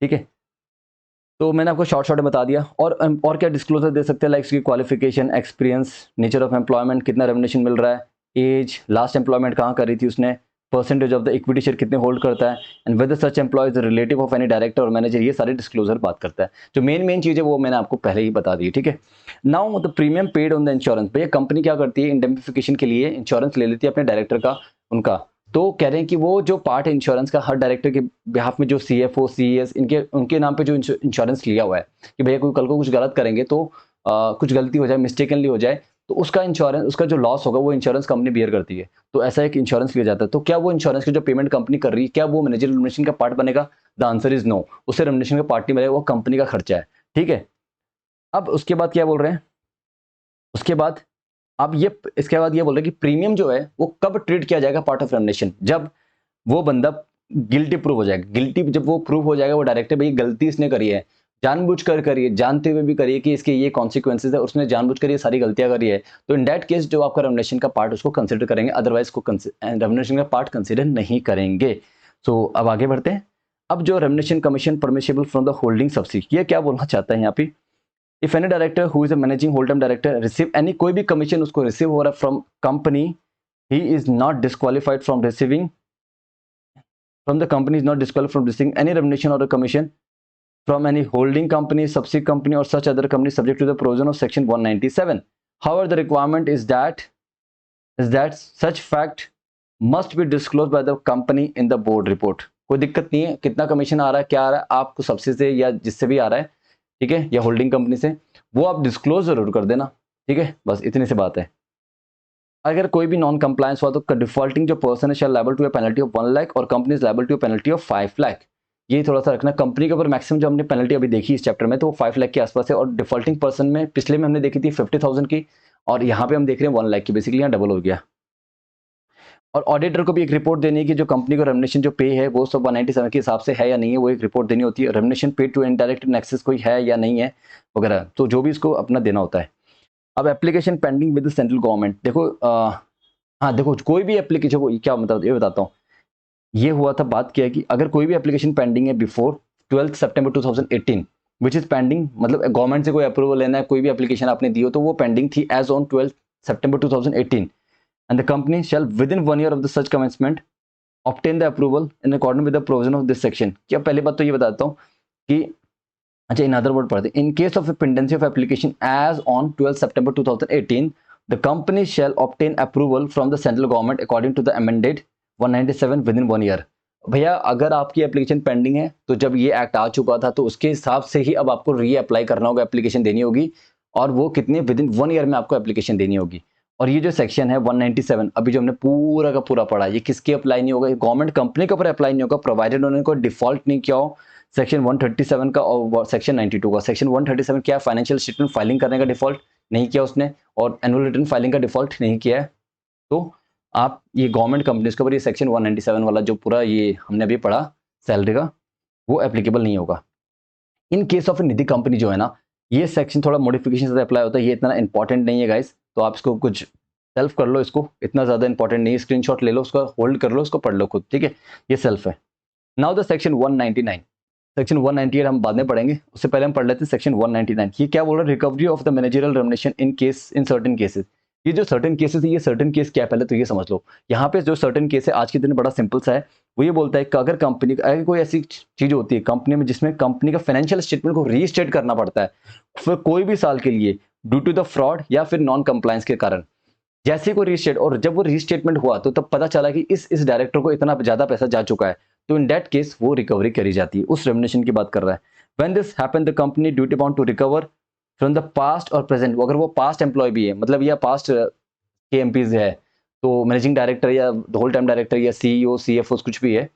ठीक है, तो मैंने आपको शॉर्ट शॉर्ट बता दिया। और क्या डिस्क्लोजर दे सकते हैं, लाइक इसकी qualification, experience, nature of employment, कितना रेमुनेशन मिल रहा है, एज, लास्ट एम्प्लॉयमेंट कहाँ करी थी उसने, percentage of the equity share कितने होल्ड करता है, and whether such employee is relative of any director और मैनेजर, ये सारे डिस्क्लोजर बात करता है। जो मेन चीज़ है वो मैंने आपको पहले ही बता दी। ठीक है, now the premium paid on the insurance, भैया कंपनी क्या करती है, इंडेम्निफिकेशन के लिए इंश्योरेंस ले लेती है अपने डायरेक्टर का, उनका। तो कह रहे हैं कि वो जो पार्ट इंश्योरेंस का हर डायरेक्टर के बिहाफ में जो सीएफओ, सीएस, इनके उनके नाम पे जो इंश्योरेंस लिया हुआ है कि भैया कोई कल को कुछ गलत करेंगे तो कुछ गलती हो जाए, मिस्टेकनली हो जाए, तो उसका इंश्योरेंस, उसका जो लॉस होगा वो इंश्योरेंस कंपनी बियर करती है। तो ऐसा एक इंश्योरेंस लिया जाता है। तो क्या वो इंश्योरेंस की जो पेमेंट कंपनी कर रही है, क्या वो मैनेजर रेमुनरेशन का पार्ट बनेगा? द आंसर इज नो, उससे रेमुनरेशन का पार्ट नहीं बनेगा, वो कंपनी का खर्चा है। ठीक है, अब उसके बाद क्या बोल रहे हैं, उसके बाद अब ये, इसके बाद ये बोल रहे हैं कि प्रीमियम जो है वो कब ट्रीट किया जाएगा पार्ट ऑफ रेमुनरेशन, जब वो बंदा गिल्टी प्रूव हो जाएगा। गिल्टी जब वो प्रूव हो जाएगा, वो डायरेक्टर भाई गलती इसने करी है, जानबूझकर करी है, जानते हुए भी करी है कि इसके ये कॉन्सिक्वेंसेज है, उसने जानबूझकर ये सारी गलतियां करी है, तो इन दैट केस जो आपका रेमुनरेशन का पार्ट उसको कंसिडर करेंगे, अदरवाइज को रेमुनरेशन का पार्ट कंसिडर नहीं करेंगे। सो अब आगे बढ़ते हैं। अब जो remuneration commission permissible from the holding subsidy, ये क्या बोलना चाहता है यहाँ पे, if any director who is a managing whole time director receive any, कोई भी कमीशन उसको रिसीव हो रहा है from company, he is not disqualified from receiving from the company is not disqualified from receiving any remuneration or a commission from any holding company, subsidiary company or such other company subject to the provision of section 197. However, the requirement is that such fact must be disclosed by the company in the board report. कोई दिक्कत नहीं है, कितना commission आ रहा है, क्या आ रहा है, आपको सब्सिडी से या जिससे भी आ रहा है, ठीक है, या होल्डिंग कंपनी से, वो आप डिस्क्लोज जरूर कर देना। ठीक है, बस इतनी सी बात है। अगर कोई भी नॉन कंप्लायंस हुआ तो डिफॉल्टिंग जो पर्सन है shall liable to a penalty of 1 lakh और company is liable to a penalty of 5 lakh. ये थोड़ा सा रखना, कंपनी के ऊपर मैक्सिमम जो हमने पेनल्टी अभी देखी इस चैप्टर में तो वो 5 लाख के आसपास है, और डिफॉल्टिंग पर्सन में पिछले में हमने देखी थी 50,000 की, और यहाँ पे हम देख रहे हैं 1 लाख की, बेसिकली यहाँ डबल हो गया। और ऑडिटर को भी एक रिपोर्ट देनी है कि जो कंपनी को रेमुनरेशन जो पे है वो सब 197 के हिसाब से है या नहीं है, वो एक रिपोर्ट देनी होती है। Remuneration paid to indirect taxes कोई है या नहीं है वगैरह, तो जो भी इसको अपना देना होता है। अब application pending with central government, देखो हाँ देखो, कोई भी एप्लीकेशन को क्या मतलब ये बताता हूँ, ये हुआ था, बात किया कि अगर कोई भी एप्लीकेशन पेंडिंग है बिफोर 12 सितंबर 2018 विच इज पेंडिंग, मतलब गवर्नमेंट से कोई अप्रूवल लेना है, कोई भी एप्लीकेशन आपने दी हो तो वो पेंडिंग थी एज ऑन 12 सितंबर 2018, and the company shall within 1 year of the such commencement obtain the approval in according with the provision of this section. क्या पहली बात तो ये बताता हूँ कि अच्छा, इन अदर वर्ड पढ़ते हैं, in case of pendency of application as on 12 सितंबर 2018 the company shall obtain approval from the central government according to the amended 197 within 1 year। भैया अगर आपकी एप्लीकेशन पेंडिंग है तो जब ये एक्ट आ चुका था तो उसके हिसाब से ही अब आपको री अप्लाई करना होगा, एप्लीकेशन देनी होगी, और वो कितने विद इन 1 ईयर में आपको एप्लीकेशन देनी होगी। और ये जो सेक्शन है 197 अभी जो हमने पूरा का पूरा पढ़ा, ये किसके अप्लाई नहीं होगा, गवर्नमेंट कंपनी के ऊपर अप्लाई नहीं होगा, प्रोवाइडेड उन्होंने कोई डिफॉल्ट नहीं किया हो सेक्शन 137 का और सेक्शन 92 का। सेक्शन 137 क्या, फाइनेंशियल स्टेटमेंट फाइलिंग करने का डिफॉल्ट नहीं किया उसने, और एनुअल रिटर्न फाइलिंग का डिफॉल्ट नहीं किया है, तो आप ये गवर्नमेंट कंपनीज के ऊपर ये सेक्शन 197 वाला जो पूरा ये हमने अभी पढ़ा सैलरी का, वो एप्लीकेबल नहीं होगा। इन केस ऑफ निधि कंपनी जो है ना, ये सेक्शन थोड़ा मॉडिफिकेशन से अप्लाई होता है, ये इतना इंपॉर्टेंट नहीं है गाइस, तो आप इसको कुछ सेल्फ कर लो, इसको इतना ज्यादा इंपॉर्टेंट नहीं है, स्क्रीनशॉट ले लो, उसका होल्ड कर लो, उसको पढ़ लो खुद, ठीक है, ये सेल्फ है। नाउ द सेक्शन 199, सेक्शन 198 हम बाद में पढ़ेंगे, उससे पहले हम पढ़ लेते हैं सेक्शन 199। ये क्या बोल रहा है, recovery of the managerial remuneration in case in certain cases. ये जो सर्टेन केसेस है, ये सर्टेन केस क्या है पहले तो ये समझ लो। यहाँ पे जो सर्टेन केस है आज के दिन बड़ा सिंपल सा है, वो ये बोलता है कि अगर कंपनी अगर कोई ऐसी चीज होती है कंपनी में जिसमें कंपनी का फाइनेंशियल स्टेटमेंट को रीस्टेट करना पड़ता है फिर कोई भी साल के लिए ड्यू टू द फ्रॉड या फिर नॉन कंप्लायंस के कारण, जैसे को रीस्टेट, और जब वो रीस्टेटमेंट हुआ तो तब पता चला कि इस डायरेक्टर को इतना ज्यादा पैसा जा चुका है, तो इन दैट केस वो रिकवरी करी जाती है, उस रेमुनरेशन की बात कर रहा है। When this happen the company duty bound to recover from the past और प्रेजेंट, अगर वो पास्ट एम्प्लॉय भी है, मतलब या पास्ट के एमपीज है, तो मैनेजिंग डायरेक्टर या होल टाइम डायरेक्टर या सीईओ सीएफओ कुछ भी है,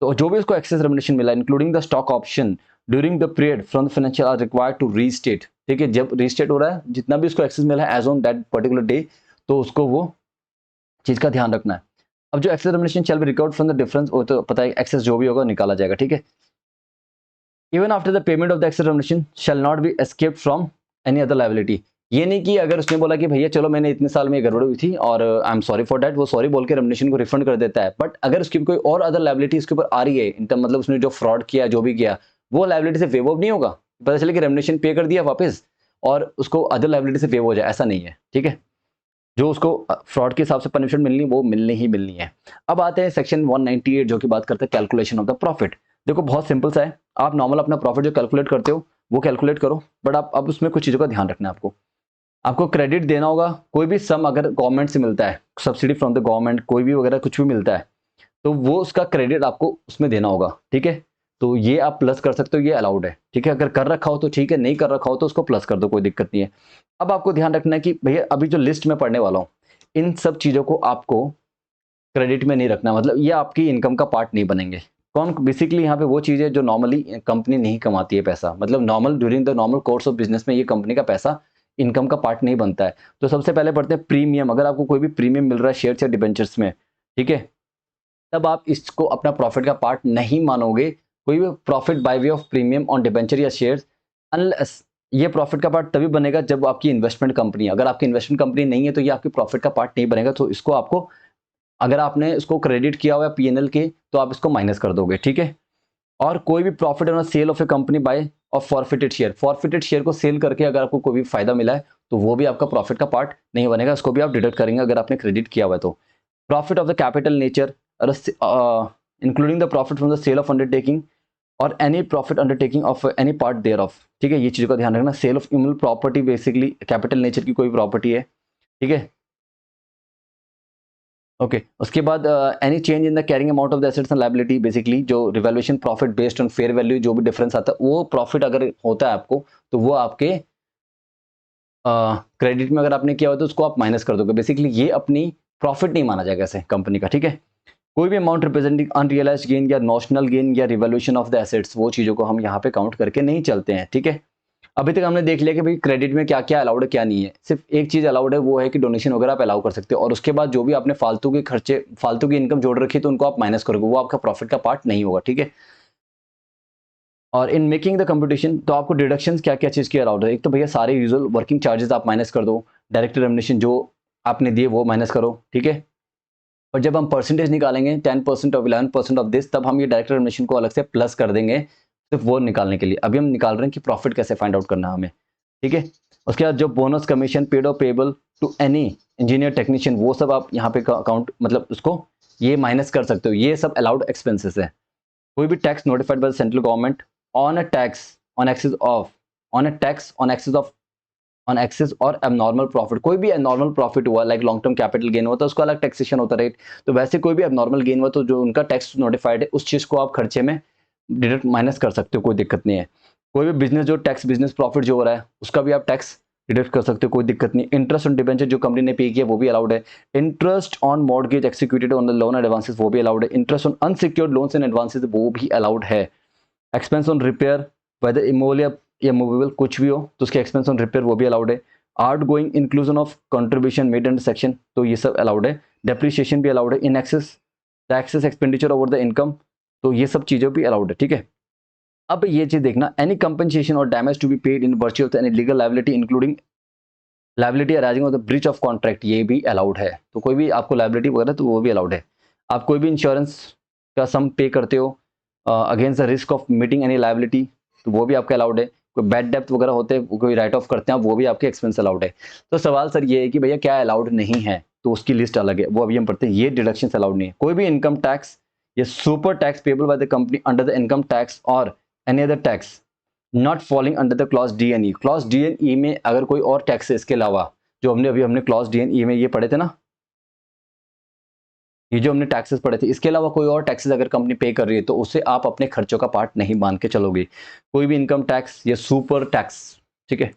तो जो भी उसको एक्सेस रेमुनरेशन मिला including the stock option during the period from the financial are required to restate. ठीक है, जब रीस्टेट हो रहा है जितना भी उसको एक्सेस मिला है as on that particular day, तो उसको वो चीज़ का ध्यान रखना है। अब जो excess remuneration shall be recovered from the difference, वो तो पता है एक्सेस जो भी होगा निकाला जाएगा, ठीक है। Even after the payment of the excess remuneration shall not be escaped from any other liability. ये नहीं कि अगर उसने बोला कि भैया चलो मैंने इतने साल में ये गड़बड़ हुई थी और I am sorry for that, वो सॉरी बोल के रेमुनरेशन को रिफंड कर देता है। बट अगर उसकी कोई और अदर लायबिलिटी इसके ऊपर आ रही है, इन टर्म मतलब उसने जो फ्रॉड किया, जो भी किया, वो लायबिलिटी से वेव ऑफ नहीं होगा। पता चले कि रेमुनरेशन पे कर दिया वापस और उसको अदर लायबिलिटी से वेव हो जाए, ऐसा नहीं है, ठीक है। जो उसको फ्रॉड के हिसाब से पनिशमेंट मिलनी वो मिलनी ही मिलनी है। अब आते हैं सेक्शन 198 जो कि बात करते हैं कैलकुलेशन ऑफ द प्रॉफिट। देखो बहुत सिंपल सा है, आप नॉर्मल अपना प्रॉफिट जो कैलकुलेट करते हो वो कैलकुलेट करो, बट आप अब उसमें कुछ चीज़ों का ध्यान रखना है आपको। आपको क्रेडिट देना होगा, कोई भी सम अगर गवर्नमेंट से मिलता है, सब्सिडी फ्रॉम द गवर्नमेंट, कोई भी वगैरह कुछ भी मिलता है, तो वो उसका क्रेडिट आपको उसमें देना होगा, ठीक है। तो ये आप प्लस कर सकते हो, ये अलाउड है, ठीक है। अगर कर रखा हो तो ठीक है, नहीं कर रखा हो तो उसको प्लस कर दो, कोई दिक्कत नहीं है। अब आपको ध्यान रखना है कि भैया अभी जो लिस्ट में पढ़ने वाला हूँ, इन सब चीज़ों को आपको क्रेडिट में नहीं रखना, मतलब ये आपकी इनकम का पार्ट नहीं बनेंगे। कौन बेसिकली यहाँ पे वो चीज़ है जो नॉर्मली कंपनी नहीं कमाती है पैसा, मतलब normal during the normal course of business में ये कंपनी का पैसा इनकम का पार्ट नहीं बनता है। तो सबसे पहले पढ़ते हैं प्रीमियम। अगर आपको कोई भी प्रीमियम मिल रहा है शेयर या डिबेंचर्स में, ठीक है, तब आप इसको अपना प्रॉफिट का पार्ट नहीं मानोगे। कोई भी profit by way of premium on debenture या शेयर्स, अनलेस ये प्रॉफिट का पार्ट तभी बनेगा जब आपकी इन्वेस्टमेंट कंपनी है। अगर आपकी इन्वेस्टमेंट कंपनी नहीं है तो ये आपकी प्रॉफिट का पार्ट नहीं बनेगा। तो इसको आपको, अगर आपने इसको क्रेडिट किया हुआ है पीएनएल के, तो आप इसको माइनस कर दोगे, ठीक है। और कोई भी profit on sale of a company by of forfeited share, forfeited share को सेल करके अगर आपको कोई भी फायदा मिला है तो वो भी आपका प्रॉफिट का पार्ट नहीं बनेगा, उसको भी आप डिडक्ट करेंगे अगर आपने क्रेडिट किया हुआ है तो। Profit of the capital nature, including the profit from the sale of undertaking और any profit undertaking of any part thereof, ठीक है। ये चीज़ों का ध्यान रखना। सेल ऑफ इमल प्रॉपर्टी बेसिकली कैपिटल नेचर की कोई प्रॉपर्टी है, ठीक है, ओके। उसके बाद any change in the carrying amount of the assets and liability, basically जो revaluation profit based on fair value, जो भी डिफरेंस आता है वो प्रॉफिट अगर होता है आपको, तो वो आपके क्रेडिट में अगर आपने किया हो तो उसको आप माइनस कर दोगे। बेसिकली ये अपनी प्रॉफिट नहीं माना जाएगा ऐसे कंपनी का, ठीक है। कोई भी अमाउंट रिप्रेजेंटिंग अनरियलाइज्ड गेन या नॉशनल गेन या रिवैल्यूएशन ऑफ द एसेट्स, वो चीज़ों को हम यहाँ पे काउंट करके नहीं चलते हैं, ठीक है। अभी तक हमने देख लिया कि भाई क्रेडिट में क्या क्या अलाउड है क्या नहीं है। सिर्फ एक चीज अलाउड है, वो है कि डोनेशन वगैरह आप अलाउ कर सकते हो, और उसके बाद जो भी आपने फालतू के खर्चे, फालतू की इनकम जोड़ रखी है तो उनको आप माइनस करोगे, वो आपका प्रॉफिट का पार्ट नहीं होगा, ठीक है। और इन मेकिंग द कंपटीशन, तो आपको डिडक्शन क्या क्या चीज़ की अलाउड है। एक तो भैया सारे यूजुअल वर्किंग चार्जेस आप माइनस कर दो, डायरेक्ट रेमुनरेशन जो आपने दिए वो माइनस करो, ठीक है। और जब हम परसेंटेज निकालेंगे 10% ऑफ 11% ऑफ दिस, तब हम ये डायरेक्ट रेमुनरेशन को अलग से प्लस कर देंगे, सिर्फ वो निकालने के लिए। अभी हम निकाल रहे हैं कि प्रॉफिट कैसे फाइंड आउट करना है हमें, ठीक है। उसके बाद जो बोनस कमीशन पेड और payable to any engineer technician, वो सब आप यहाँ पे अकाउंट, मतलब उसको ये माइनस कर सकते हो, ये सब अलाउड एक्सपेंसेस है। कोई भी tax notified by the central government on a tax on excess of, on a tax on excess of, on excess और एबनॉर्मल प्रॉफिट, कोई भी एबनॉर्मल प्रॉफिट हुआ, like long term capital gain होता है उसका अलग टैक्सेशन होता है, राइट। तो वैसे कोई भी एबनॉर्मल गेन हुआ तो जो उनका टैक्स नोटिफाइड है उस चीज को आप खर्चे में डिडक्ट माइनस कर सकते हो, कोई दिक्कत नहीं है। कोई भी बिजनेस जो टैक्स, बिजनेस प्रॉफिट जो हो रहा है उसका भी आप टैक्स डिडक्ट कर सकते हो, कोई दिक्कत नहीं। इंटरेस्ट ऑन डिबेंचर जो कंपनी ने पे किया वो भी अलाउड है। Interest on mortgage executed on the loan and advances, वो भी अलाउड है। Interest on unsecured loans and advances, वो भी अलाउड है। Expense on repair, whether immovable या मूवेबल कुछ भी हो तो उसके एक्सपेंस ऑन रिपेयर वो भी अलाउड है। Out going inclusion of contribution made under section, तो ये सब अलाउड है। डेप्रिसिएशन भी अलाउड है। In excess taxes expenditure over the income, तो ये सब चीज़ें भी अलाउड है, ठीक है। अब ये चीज देखना, एनी कंपनसेशन और damage to be paid in virtue of any legal liability including liability arising of the breach of contract, ये भी अलाउड है। तो कोई भी आपको लायबिलिटी वगैरह तो वो भी अलाउड है। आप कोई भी इंश्योरेंस का सम पे करते हो against the risk of meeting any liability, तो वो भी आपका अलाउड है। कोई बैड डेप्थ वगैरह होते हैं, कोई राइट ऑफ करते हैं आप, वो भी आपके एक्सपेंस अलाउड है। तो सवाल सर ये है कि भैया क्या अलाउड नहीं है, तो उसकी लिस्ट अलग है, वो अभी हम पढ़ते हैं। ये डिडक्शन अलाउड नहीं है। कोई भी इनकम टैक्स या super tax payable by the company under the income tax और any other tax not falling under the clause D N E, clause D N E में अगर कोई और टैक्स है इसके अलावा, जो हमने क्लॉज डी एन ई में ये पढ़े थे ना, ये जो हमने टैक्सेस पढ़े थे, इसके अलावा कोई और टैक्सेस अगर कंपनी पे कर रही है तो उसे आप अपने खर्चों का पार्ट नहीं मान के चलोगे। कोई भी इनकम टैक्स या सुपर टैक्स, ठीक है।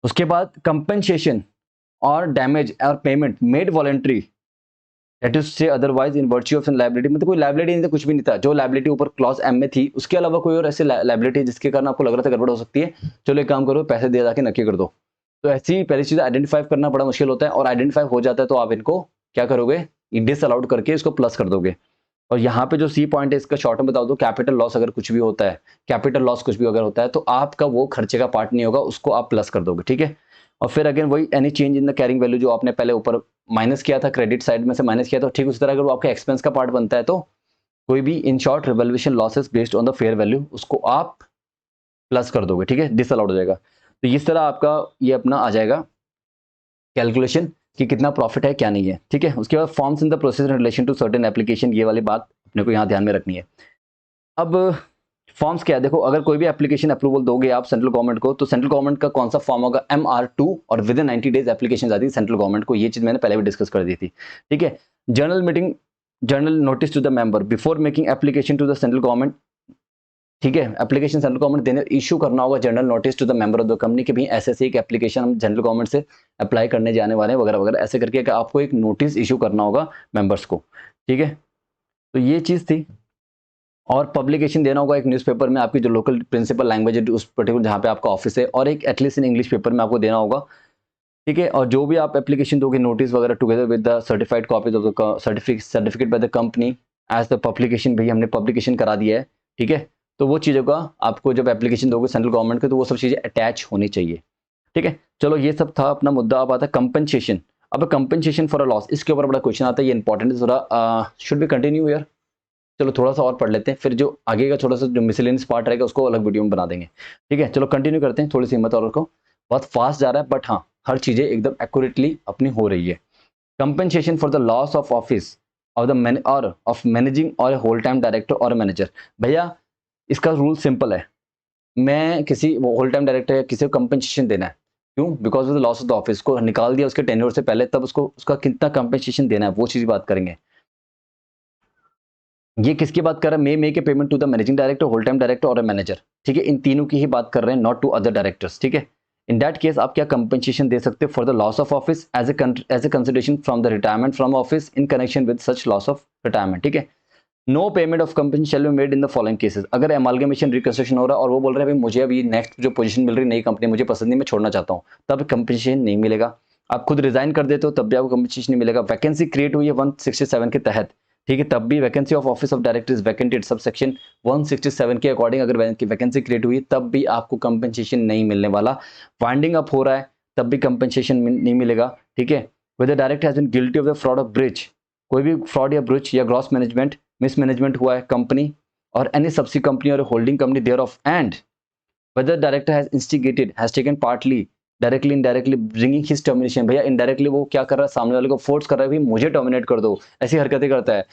उसके बाद कंपनसेशन और डैमेज और payment made voluntary, that is say otherwise in virtue of liability, मतलब कोई लायबिलिटी नहीं था, कुछ भी नहीं था। जो लायबिलिटी ऊपर क्लॉज एम में थी उसके अलावा कोई और ऐसे लायबिलिटी जिसके कारण आपको लग रहा था गड़बड़ हो सकती है, चलो एक काम करो पैसे दे जाके नक्की कर दो, तो ऐसी पहली चीज आइडेंटिफाई करना बड़ा मुश्किल होता है, और आइडेंटिफाई हो जाता है तो आप इनको क्या करोगे, डिस अलाउड करके इसको प्लस कर दोगे। और यहाँ पे जो सी पॉइंट है इसका शॉर्ट में बता दो, कैपिटल लॉस अगर कुछ भी होता है, कैपिटल लॉस कुछ भी अगर होता है तो आपका वो खर्चे का पार्ट नहीं होगा, उसको आप प्लस कर दोगे, ठीक है। और फिर अगेन वही any change in the carrying value जो आपने पहले ऊपर माइनस किया था, क्रेडिट साइड में से माइनस किया था, ठीक उसी तरह अगर वो आपका एक्सपेंस का पार्ट बनता है तो कोई भी in short revaluation losses based on the fair value उसको आप प्लस कर दोगे, ठीक है, डिसअलाउड हो जाएगा। तो इस तरह आपका ये अपना आ जाएगा कैलकुलेशन कि कितना प्रॉफिट है क्या नहीं है, ठीक है। उसके बाद forms in the process in relation to certain application, ये वाली बात अपने को यहाँ ध्यान में रखनी है। अब फॉर्म्स क्या है, देखो अगर कोई भी एप्लीकेशन अप्रूवल दोगे आप सेंट्रल गवर्नमेंट को, तो सेंट्रल गवर्नमेंट का कौन सा फॉर्म होगा, MR2, और विद इन 90 डेज एप्लीकेशन आती है सेंट्रल गवर्नमेंट को, ये चीज मैंने पहले भी डिस्कस कर दी थी, ठीक है। General meeting, general notice to the member before making application to the central government, ठीक है। एप्लीकेशन सेंट्रल गवर्नमेंट देने इशू करना होगा general notice to the member of the company कि भाई ऐसे ऐसे एक एप्लीकेशन हम सेंट्रल गवर्नमेंट से अप्लाई करने जाने वाले हैं वगैरह वगैरह, ऐसे करके आपको एक नोटिस इशू करना होगा मेंबर्स को, ठीक है। तो ये चीज थी। और पब्लिकेशन देना होगा एक न्यूज़पेपर में, आपकी जो लोकल प्रिंसिपल लैंग्वेज है उस पर्टिकुलर जहाँ पे आपका ऑफिस है, और एक एटलीस्ट इन इंग्लिश पेपर में आपको देना होगा, ठीक है। और जो भी आप एप्लीकेशन दोगे नोटिस वगैरह together with the certified copies of the certificate by the company as the publication, भाई हमने पब्लिकेशन करा दिया है, ठीक है। तो वो चीज़ों का आपको जब एप्लीकेशन दोगे सेंट्रल गवर्नमेंट के तो वो सब चीज़ें अटैच होनी चाहिए, ठीक है। चलो ये सब था अपना मुद्दा। अब आता है कंपनसेशन। अब कंपनसेशन फॉर अ लॉस, इसके ऊपर बड़ा क्वेश्चन आता है, ये इंपॉर्टेंट है थोड़ा, शुड बी कंटिन्यू हियर। चलो थोड़ा सा और पढ़ लेते हैं, फिर जो आगे का थोड़ा सा जो मिसलेनियस पार्ट रहेगा उसको अलग वीडियो में बना देंगे, ठीक है। चलो कंटिन्यू करते हैं, थोड़ी सी हिम्मत और रखो, बहुत फास्ट जा रहा है बट हाँ हर चीजें एकदम एक्यूरेटली अपनी हो रही है। Compensation for the loss of office of the man और ऑफ मैनेजिंग और होल टाइम डायरेक्टर और मैनेजर। भैया इसका रूल सिंपल है, मैं किसी होल टाइम डायरेक्टर या किसी को कंपनसेशन देना है, क्यों, because of the loss of the office, को निकाल दिया उसके टेन्योर से पहले, तब उसको उसका कितना कंपनसेशन देना है वो चीज बात करेंगे। ये किसकी बात कर रहा है, मे के payment to the managing director, whole time director और मैनेजर, ठीक है। इन तीनों की ही बात कर रहे हैं, नॉट टू अदर डायरेक्टर्स, ठीक है। इन दैट केस आप क्या कंपनसेशन दे सकते हो for the loss of office as a consideration from the retirement from office in connection with such loss of retirement, ठीक है। No payment of company shall be made in the following cases. अगर amalgamation reconstruction हो रहा है और वो बोल रहे हैं भाई मुझे अभी नेक्स्ट जो पोजीशन मिल रही है नई कंपनी मुझे पसंद नहीं, मैं छोड़ना चाहता हूँ, तब कंपनसेशन नहीं मिलेगा। आप खुद रिजाइन कर देते हो तब भी आपको कंपनसेशन नहीं मिलेगा। वैकेंसी क्रिएट हुई है 167 के तहत, ठीक है, तब भी vacancy of office of director is vacated sub section 167 के अकॉर्डिंग अगर वैकेंसी क्रिएट हुई तब भी आपको कंपनसेशन नहीं मिलने वाला। वाइंडिंग अप हो रहा है तब भी कंपनसेशन नहीं मिलेगा, ठीक है। Whether director has been guilty of the fraud of breach, कोई भी फ्रॉड या ब्रिज या ग्रॉस मैनेजमेंट मिसमैनेजमेंट हुआ है company or any subsidiary company or holding company thereof, and whether director has instigated has taken partly directly indirectly bringing his termination. भैया indirectly वो क्या कर रहा है, सामने वाले को फोर्स कर रहा है भाई मुझे टर्मिनेट कर दो, ऐसी हरकतें करता है,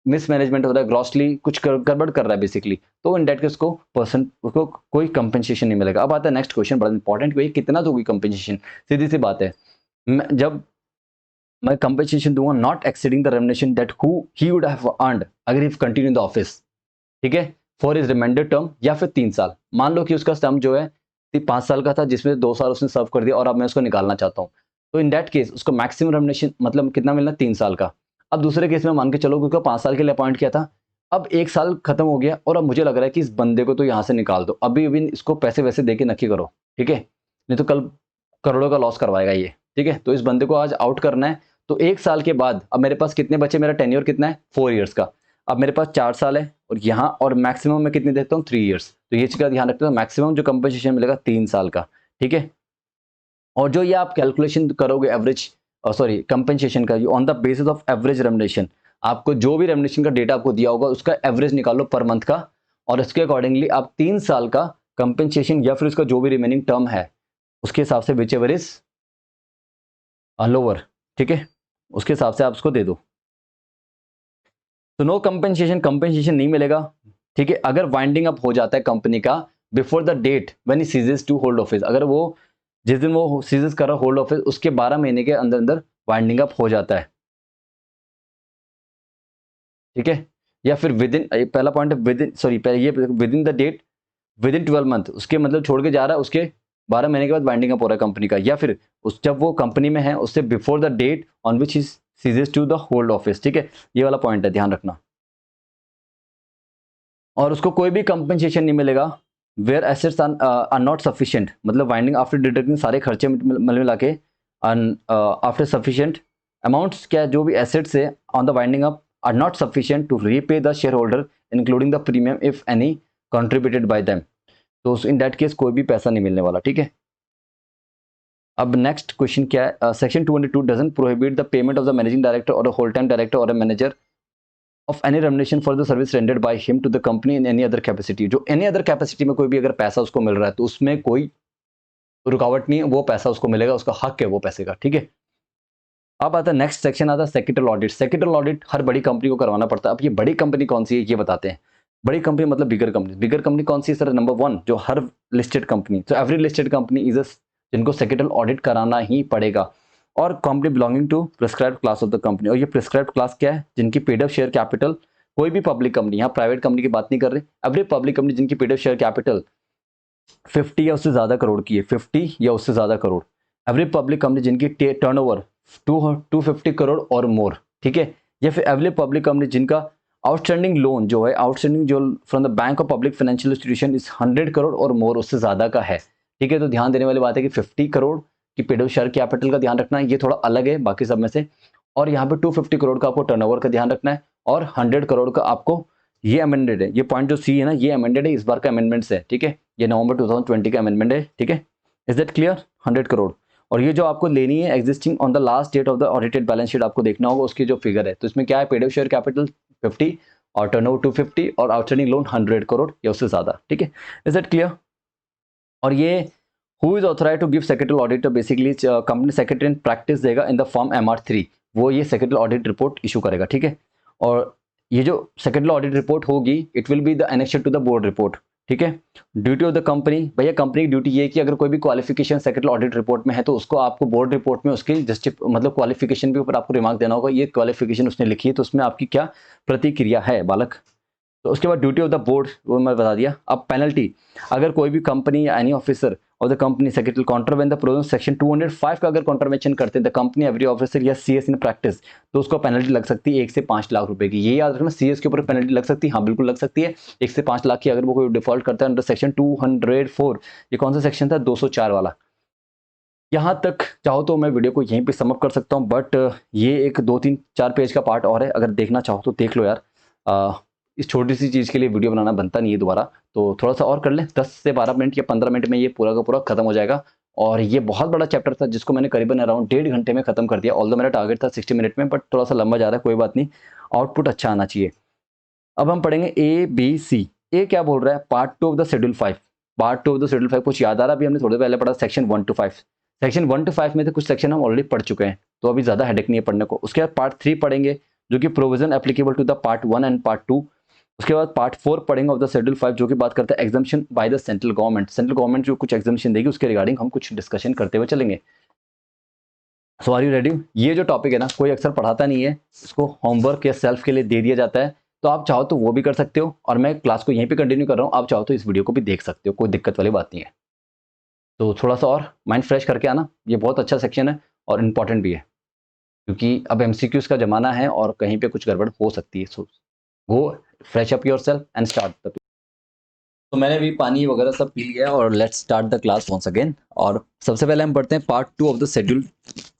मिसमैनेजमेंट हो रहा है, ग्रॉसली कुछ गड़बड़ कर रहा है बेसिकली, तो इन डेट केस को पर्सन उसको कोई कंपनसेशन नहीं मिलेगा। अब आता है नेक्स्ट क्वेश्चन, बड़ा इंपॉर्टेंट, भाई कितना दोगी कंपनसेशन। सीधी सी बात है, जब मैं कंपनसेशन दूंगा not exceeding the remuneration that who he would have earned अगर इफ कंटिन्यू द ऑफिस, ठीक है, फॉर इज रिमाइंडर टर्म, या फिर 3 साल। मान लो कि उसका टर्म जो है 5 साल का था जिसमें 2 साल उसने सर्व कर दिया और अब मैं उसको निकालना चाहता हूँ, तो इन दैट केस उसको मैक्सिमम रेम्युनरेशन मतलब कितना मिलना, 3 साल का। अब दूसरे केस में मान के चलो क्योंकि 5 साल के लिए अपॉइंट किया था, अब 1 साल खत्म हो गया और अब मुझे लग रहा है कि इस बंदे को तो यहाँ से निकाल दो, अभी अभी इसको पैसे वैसे दे के नक्की करो, ठीक है, नहीं तो कल करोड़ों का लॉस करवाएगा ये, ठीक है। तो इस बंदे को आज आउट करना है, तो 1 साल के बाद अब मेरे पास कितने बचे, मेरा टेन्योर कितना है 4 ईयर्स का, अब मेरे पास 4 साल है और यहाँ और मैक्सिमम मैं कितने देता हूँ 3 ईयर्स, तो ये चीज का ध्यान रखते हो, मैक्सिमम जो कंपनसेशन मिलेगा 3 साल का, ठीक है। और जो ये आप कैलकुलेशन करोगे एवरेज सॉरी कंपनसेशन का on the basis of average remuneration, आपको जो भी रेम्युनरेशन का डेटा आपको दिया होगा उसका एवरेज निकालो पर मंथ का, और इसके अकॉर्डिंगली आप 3 साल का कंपनसेशन या फिर उसका जो भी रिमेनिंग टर्म है उसके हिसाब से विच एवर इज लोअर, ठीक है, उसके हिसाब से आप उसको दे दो। तो नो कंपनसेशन, कंपनसेशन नहीं मिलेगा, ठीक है, अगर वाइंडिंग अप हो जाता है कंपनी का before the date when he ceases to hold office, अगर वो जिस दिन वो सीजेस कर रहा होल्ड ऑफिस उसके 12 महीने के अंदर अंदर वाइंडिंग अप हो जाता है, ठीक है, या फिर विद इन, पहला पॉइंट है विद इन, सॉरी ये within the date within 12 month, उसके मतलब छोड़ के जा रहा है उसके 12 महीने के बाद वाइंडिंग अप हो रहा है कंपनी का, या फिर उस जब वो कंपनी में है उससे before the date on which he ceases to the hold office, ठीक है, ये वाला पॉइंट है ध्यान रखना। और उसको कोई भी कंपनसेशन नहीं मिलेगा where assets are not sufficient, मतलब वाइंडिंग आफ्टर डिडक्टिंग सारे खर्चे मिला के आफ्टर सफिशिएंट अमाउंट्स, क्या जो भी एसेट्स है on the winding up are not sufficient to repay the share holder including the premium if any contributed by them, तो इन दैट केस कोई भी पैसा नहीं मिलने वाला, ठीक है। अब नेक्स्ट क्वेश्चन क्या है, section 202 doesn't prohibit the payment of the managing director और होल टाइम डायरेक्टर और manager of any remuneration for the service rendered by him to the company in any other capacity, जो any other capacity में कोई भी अगर पैसा उसको मिल रहा है तो उसमें कोई रुकावट नहीं है, वो पैसा उसको मिलेगा, उसका हक है वो पैसे का, ठीक है। अब आता है नेक्स्ट सेक्शन, आता है सेक्रेटल ऑडिट। सेक्रेटल ऑडिट हर बड़ी कंपनी को करवाना पड़ता है। अब ये बड़ी कंपनी कौन सी है ये बताते हैं। बड़ी कंपनी मतलब बिगर कंपनी। बिगर कंपनी कौन सी है सर? नंबर 1 जो हर लिस्टेड कंपनी, तो every listed company is a, जिनको सेक्रेटल ऑडिट कराना ही पड़ेगा, और company belonging to prescribed class of the company. और ये प्रिस्क्राइब्ड क्लास क्या है? जिनकी पेड अप शेयर कैपिटल, कोई भी पब्लिक कंपनी, यहाँ प्राइवेट कंपनी की बात नहीं कर रहे, एवरी पब्लिक कंपनी जिनकी पेड अप शेयर कैपिटल 50 या उससे ज्यादा करोड़ की है, 50 या उससे ज्यादा करोड़। एवरी पब्लिक कंपनी जिनकी टर्नओवर 250 करोड़ और मोर, ठीक है। या फिर एवरी पब्लिक कंपनी जिनका आउटस्टैंडिंग लोन जो है, आउटस्टैंडिंग जो from the bank of public financial institution is 100 crore और मोर, उससे ज्यादा का है, ठीक है। तो ध्यान देने वाली बात है कि 50 करोड़ की पेड अप शेयर कैपिटल का ध्यान रखना है, ये थोड़ा अलग है बाकी सब में से। और यहाँ पे 250 करोड़ का आपको टर्नओवर का ध्यान रखना है, और 100 करोड़ का आपको, ये अमेंडेड है, ये पॉइंट जो सी है ना, ये अमेंडेड है, इस बार का अमेंडमेंट्स है, ठीक है। ये नवंबर 2020 का अमेंडमेंट है, ठीक है। Is that clear? 100 करोड़। और ये जो आपको लेनी है existing on the last date of the audited balance sheet, आपको देखना होगा उसकी जो फिगर है। तो इसमें क्या है? पेड अप शेयर कैपिटल 50 और टर्नओवर 250 और आउटस्टैंडिंग लोन 100 करोड़ या उससे ज्यादा, ठीक है। Is that clear? और ये who is authorise to give secretary audit, basically company secretary in practice देगा इन द फॉर्म MR3, वो ये सेक्रेटरी ऑडिट रिपोर्ट इशू करेगा, ठीक है। और ये जो सेक्रेटरी ऑडिट रिपोर्ट होगी, it will be the annexure to the board report, ठीक है। ड्यूटी ऑफ द कंपनी, भैया कंपनी की ड्यूटी ये कि अगर कोई भी क्वालिफिकेशन सेक्रेटरी ऑडिट रिपोर्ट में है तो उसको आपको बोर्ड रिपोर्ट में उसकी मतलब क्वालिफिकेशन के ऊपर आपको रिमार्क देना होगा, ये क्वालिफिकेशन उसने लिखी है तो उसमें आपकी क्या प्रतिक्रिया है बालक। तो उसके बाद ड्यूटी ऑफ द बोर्ड वो मैं बता दिया। अब पेनल्टी, अगर कोई भी कंपनी या any officer of the company secretary contravene the provision section 205 का अगर कॉन्ट्रावेंशन करते हैं द कंपनी एवरी ऑफिसर या CS इन प्रैक्टिस, तो उसको पेनल्टी लग सकती है 1 से 5 लाख रुपए की। ये याद रखना, CS के ऊपर पेनल्टी लग सकती है, हाँ बिल्कुल लग सकती है 1 से 5 लाख की, अगर वो कोई डिफॉल्ट करता है अंडर सेक्शन 204। ये कौन सा सेक्शन था? 204 वाला। यहाँ तक चाहो तो मैं वीडियो को यहीं पे समअप कर सकता हूँ, बट ये एक 2-3-4 पेज का पार्ट और है, अगर देखना चाहो तो देख लो यार। इस छोटी सी चीज़ के लिए वीडियो बनाना बनता नहीं है दोबारा, तो थोड़ा सा और कर लें, 10 से 12 मिनट या 15 मिनट में ये पूरा का पूरा खत्म हो जाएगा। और ये बहुत बड़ा चैप्टर था जिसको मैंने करीबन अराउंड 1.5 घंटे में खत्म कर दिया। ऑल्दो मेरा टारगेट था 60 मिनट में, बट थोड़ा सा लंबा जा रहा है, कोई बात नहीं, आउटपुट अच्छा आना चाहिए। अब हम पढ़ेंगे ABC। ए क्या बोल रहा है? Part 2 of the schedule 5। Part 2 of the schedule 5 कुछ याद आ रहा? अभी हमने थोड़ी देर पहले पढ़ा सेक्शन 1 to 5। सेक्शन 1 to 5 में तो कुछ सेक्शन हम ऑलरेडी पढ़ चुके हैं, तो अभी ज्यादा हेडेक नहीं है पढ़ने को। उसके बाद पार्ट 3 पढ़ेंगे जो कि provision applicable to the part 1 and part 2। उसके बाद पार्ट 4 पढ़ेंगे ऑफ द शेड्यूल 5 जो कि बात करता है exemption bye the central government. Central government जो कुछ एग्जाम्पशन देगी उसके रिगार्डिंग हम कुछ डिस्कशन करते हुए चलेंगे। सो आर यू रेडी? ये जो टॉपिक है ना, कोई अक्सर पढ़ाता नहीं है, इसको होमवर्क या सेल्फ के लिए दे दिया जाता है, तो आप चाहो तो वो भी कर सकते हो, और मैं क्लास को यहीं पे कंटिन्यू कर रहा हूँ, आप चाहो तो इस वीडियो को भी देख सकते हो, कोई दिक्कत वाली बात नहीं है। तो थोड़ा सा और माइंड फ्रेश करके आना, ये बहुत अच्छा सेक्शन है और इम्पॉर्टेंट भी है, क्योंकि अब MCQs का जमाना है और कहीं पे कुछ गड़बड़ हो सकती है। So go fresh up yourself and start the. तो मैंने भी पानी वगैरह सब पी लिया है और let's start the class once again. और सबसे पहले हम पढ़ते हैं part 2 of the schedule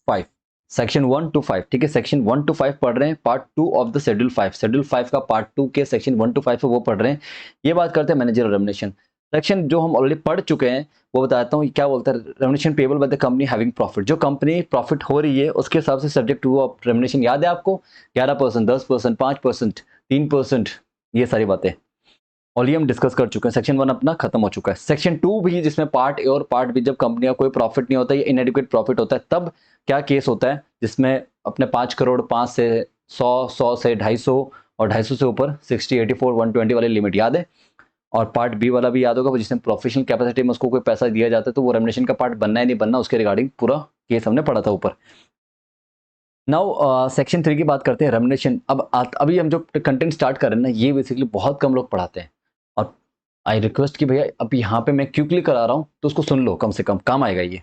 5, section 1 to 5, ठीक है। सेक्शन 1 to 5 पढ़ रहे हैं, part 2 of the schedule 5। Schedule 5 का पार्ट 2 के सेक्शन 1 to 5 है वो पढ़ रहे हैं। ये बात करते हैं मैनेजर रेमुनरेशन सेक्शन, जो हम ऑलरेडी पढ़ चुके हैं वो बताता हूँ क्या बोलता है। Remuneration payable by the company having profit, जो कंपनी प्रॉफिट हो रही है उसके हिसाब से सब्जेक्ट टू ऑफ रेमुनरेशन, याद है आपको? 11%, 10%, 5%, 3%, ये सारी बातें और ये हम डिस्कस कर चुके हैं। सेक्शन 1 अपना खत्म हो चुका है। सेक्शन 2 भी जिसमें पार्ट ए और पार्ट बी, जब कंपनी का कोई प्रॉफिट नहीं होता, ये इनएडिक्वेट प्रॉफिट होता है, तब क्या केस होता है, जिसमें अपने 5 करोड़, 5 से 100, 100 से 250 और 250 से ऊपर 60, 84, 120 वाली लिमिट याद है। और पार्ट बी वाला भी याद होगा, जिसमें प्रोफेशनल कैपेसिटी में उसको कोई पैसा दिया जाता है तो वो रेमुनरेशन का पार्ट बनना है नहीं बनना, उसके रिगार्डिंग पूरा केस हमने पढ़ा था ऊपर। नाउ सेक्शन 3 की बात करते हैं, रेमुनरेशन। अब अभी हम जो कंटेंट स्टार्ट कर रहे हैं ना, ये बेसिकली बहुत कम लोग पढ़ाते हैं, और आई रिक्वेस्ट कि भैया अब यहाँ पे मैं क्विकली करा रहा हूँ तो उसको सुन लो, कम से कम काम आएगा ये,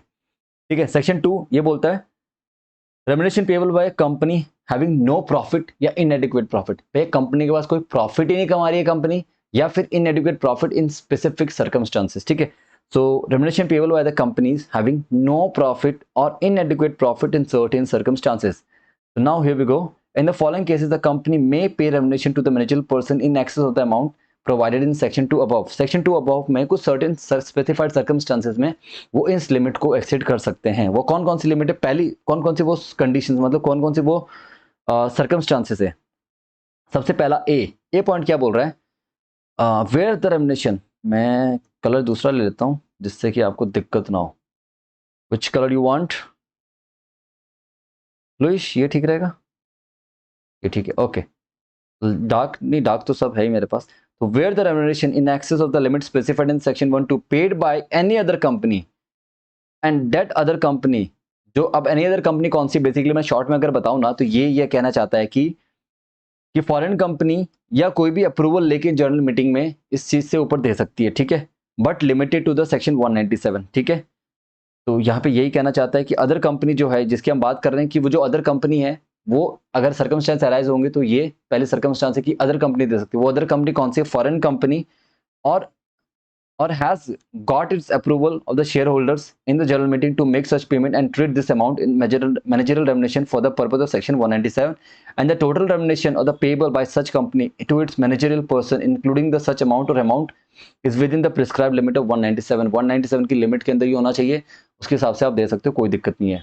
ठीक है। सेक्शन 2 ये बोलता है remuneration payable by company having no profit या इनएडिक्वेट प्रॉफिट। भैया कंपनी के पास कोई प्रॉफिट ही नहीं कमा रही है कंपनी, या फिर inadequate profit in specific circumstances, ठीक है। So remuneration payable by the companies having no profit और inadequate profit in certain circumstances. So now here we go. In the following cases, the company may pay remuneration to the managerial person in excess of the amount provided in section 2 above. Section 2 above में कुछ certain specified circumstances में वो इस limit को exceed कर सकते हैं। वो कौन कौन सी लिमिट है, पहली कौन कौन सी वो कंडीशंस, मतलब कौन कौन सी वो सर्कमस्टांसेस है। सबसे पहला ए पॉइंट क्या बोल रहा है, वेयर द रेम्युनरेशन, मैं कलर दूसरा ले लेता हूँ जिससे कि आपको दिक्कत ना हो। विच कलर यू वांट लुइस, ये ठीक रहेगा, ये ठीक है, ओके। डार्क नहीं, डार्क तो सब है ही मेरे पास। तो where the remuneration in excess of the limit specified in section 1 to paid by any other company and that other company, जो अब एनी अदर कंपनी कौन सी, बेसिकली मैं शॉर्ट में अगर बताऊं ना तो ये कहना चाहता है कि फॉरेन कंपनी या कोई भी अप्रूवल लेके जर्नल मीटिंग में इस चीज से ऊपर दे सकती है, ठीक है, but limited to the section 197, ठीक है। तो यहाँ पे यही कहना चाहता है कि अदर कंपनी जो है जिसकी हम बात कर रहे हैं, कि वो जो अदर कंपनी है वो अगर सर्कमस्टेंस अराइज होंगे तो ये पहले सर्कमस्टेंस है कि अदर कंपनी दे सकती है। वो अदर कंपनी कौन सी है, फॉरेन कंपनी, और has got its approval of the shareholders in the general meeting to make such payment and treat this amount in managerial remuneration for the purpose of section 197, and the total remuneration of the payable by such company to its managerial person including the such amount or amount is within the prescribed limit of 197। 197 की limit के अंदर ही होना चाहिए, उसके हिसाब से आप दे सकते हो, कोई दिक्कत नहीं है।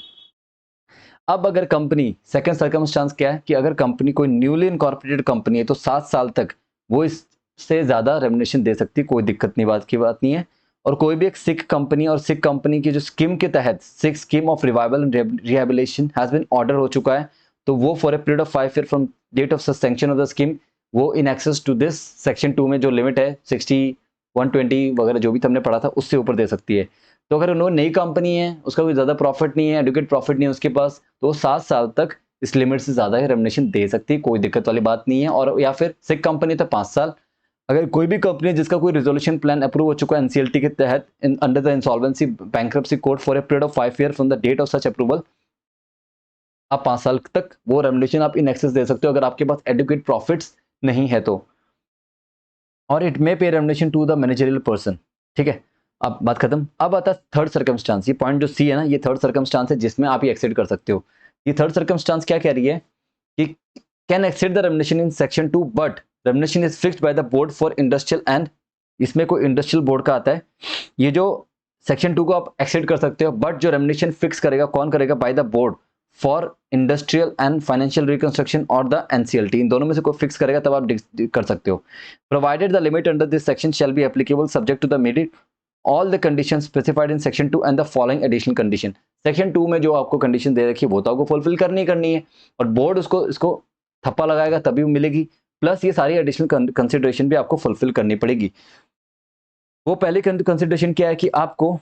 अब अगर कंपनी, सेकंड सर्कमस्टांस क्या है कि अगर कंपनी कोई न्यूली इनकॉर्पोरेटेड कंपनी है तो 7 साल तक वो इससे ज्यादा रेम्युनरेशन दे सकती है, कोई दिक्कत नहीं, बात की बात नहीं है। और कोई भी एक सिख कंपनी, और सिख कंपनी की जो स्कीम के तहत sick scheme of revival and rehabilitation has been order हो चुका है, तो वो for a period of 5 year from date of suspension of the scheme, वो in excess to this section 2 में जो लिमिट है 60 120 वगैरह जो भी हमने पढ़ा था उससे ऊपर दे सकती है। तो अगर उन्होंने नई कंपनी है, उसका कोई ज्यादा प्रॉफिट नहीं है, एडुकेट प्रॉफिट नहीं है उसके पास, तो 7 साल तक इस लिमिट से ज्यादा ही रेम्युनरेशन दे सकती है, कोई दिक्कत वाली बात नहीं है। और या फिर सिक कंपनी तो 5 साल। अगर कोई भी कंपनी जिसका कोई रिजोल्यूशन प्लान अप्रूव हो चुका है एनसीएलटी के तहत under the insolvency bankruptcy code for a period of 5 year from the date of such approval, आप 5 साल तक वो रेम्युनरेशन आप इन एक्सेस दे सकते हो अगर आपके पास एडुकेट प्रॉफिट्स नहीं है तो। और it may pay remuneration to the managerial person, ठीक है। अब बात खत्म। अब आता है थर्ड सर्कमस्टांस, ये पॉइंट जो सी है ना, ये थर्ड सर्कमस्टांस है जिसमें आप ये एक्सेड कर सकते हो। ये थर्ड सर्कमस्टांस क्या कह रही है कि can accessed the remuneration in section 2 but remuneration is fixed by the board for industrial and, इसमें कोई इंडस्ट्रियल बोर्ड का आता है। ये जो सेक्शन 2 को आप एक्सेड कर सकते हो, बट जो रेम्युनरेशन फिक्स करेगा कौन करेगा, by the board for industrial and financial reconstruction और द एनसीएलटी, इन दोनों में से कोई फिक्स करेगा तब आप कर सकते हो। Provided the limit under this section shall be applicable subject to the merit all the conditions specified in section 2 and the following additional condition. Section 2 में जो आपको कंडीशन दे रखी है वो तो आपको फुलफिल करनी है, और बोर्ड उसको इसको थप्पा लगाएगा तभी मिलेगी, प्लस ये सारी एडिशनल कंसिडरेशन भी आपको फुलफिल करनी पड़ेगी। वो पहली कंसिडरेशन क्या है कि आपको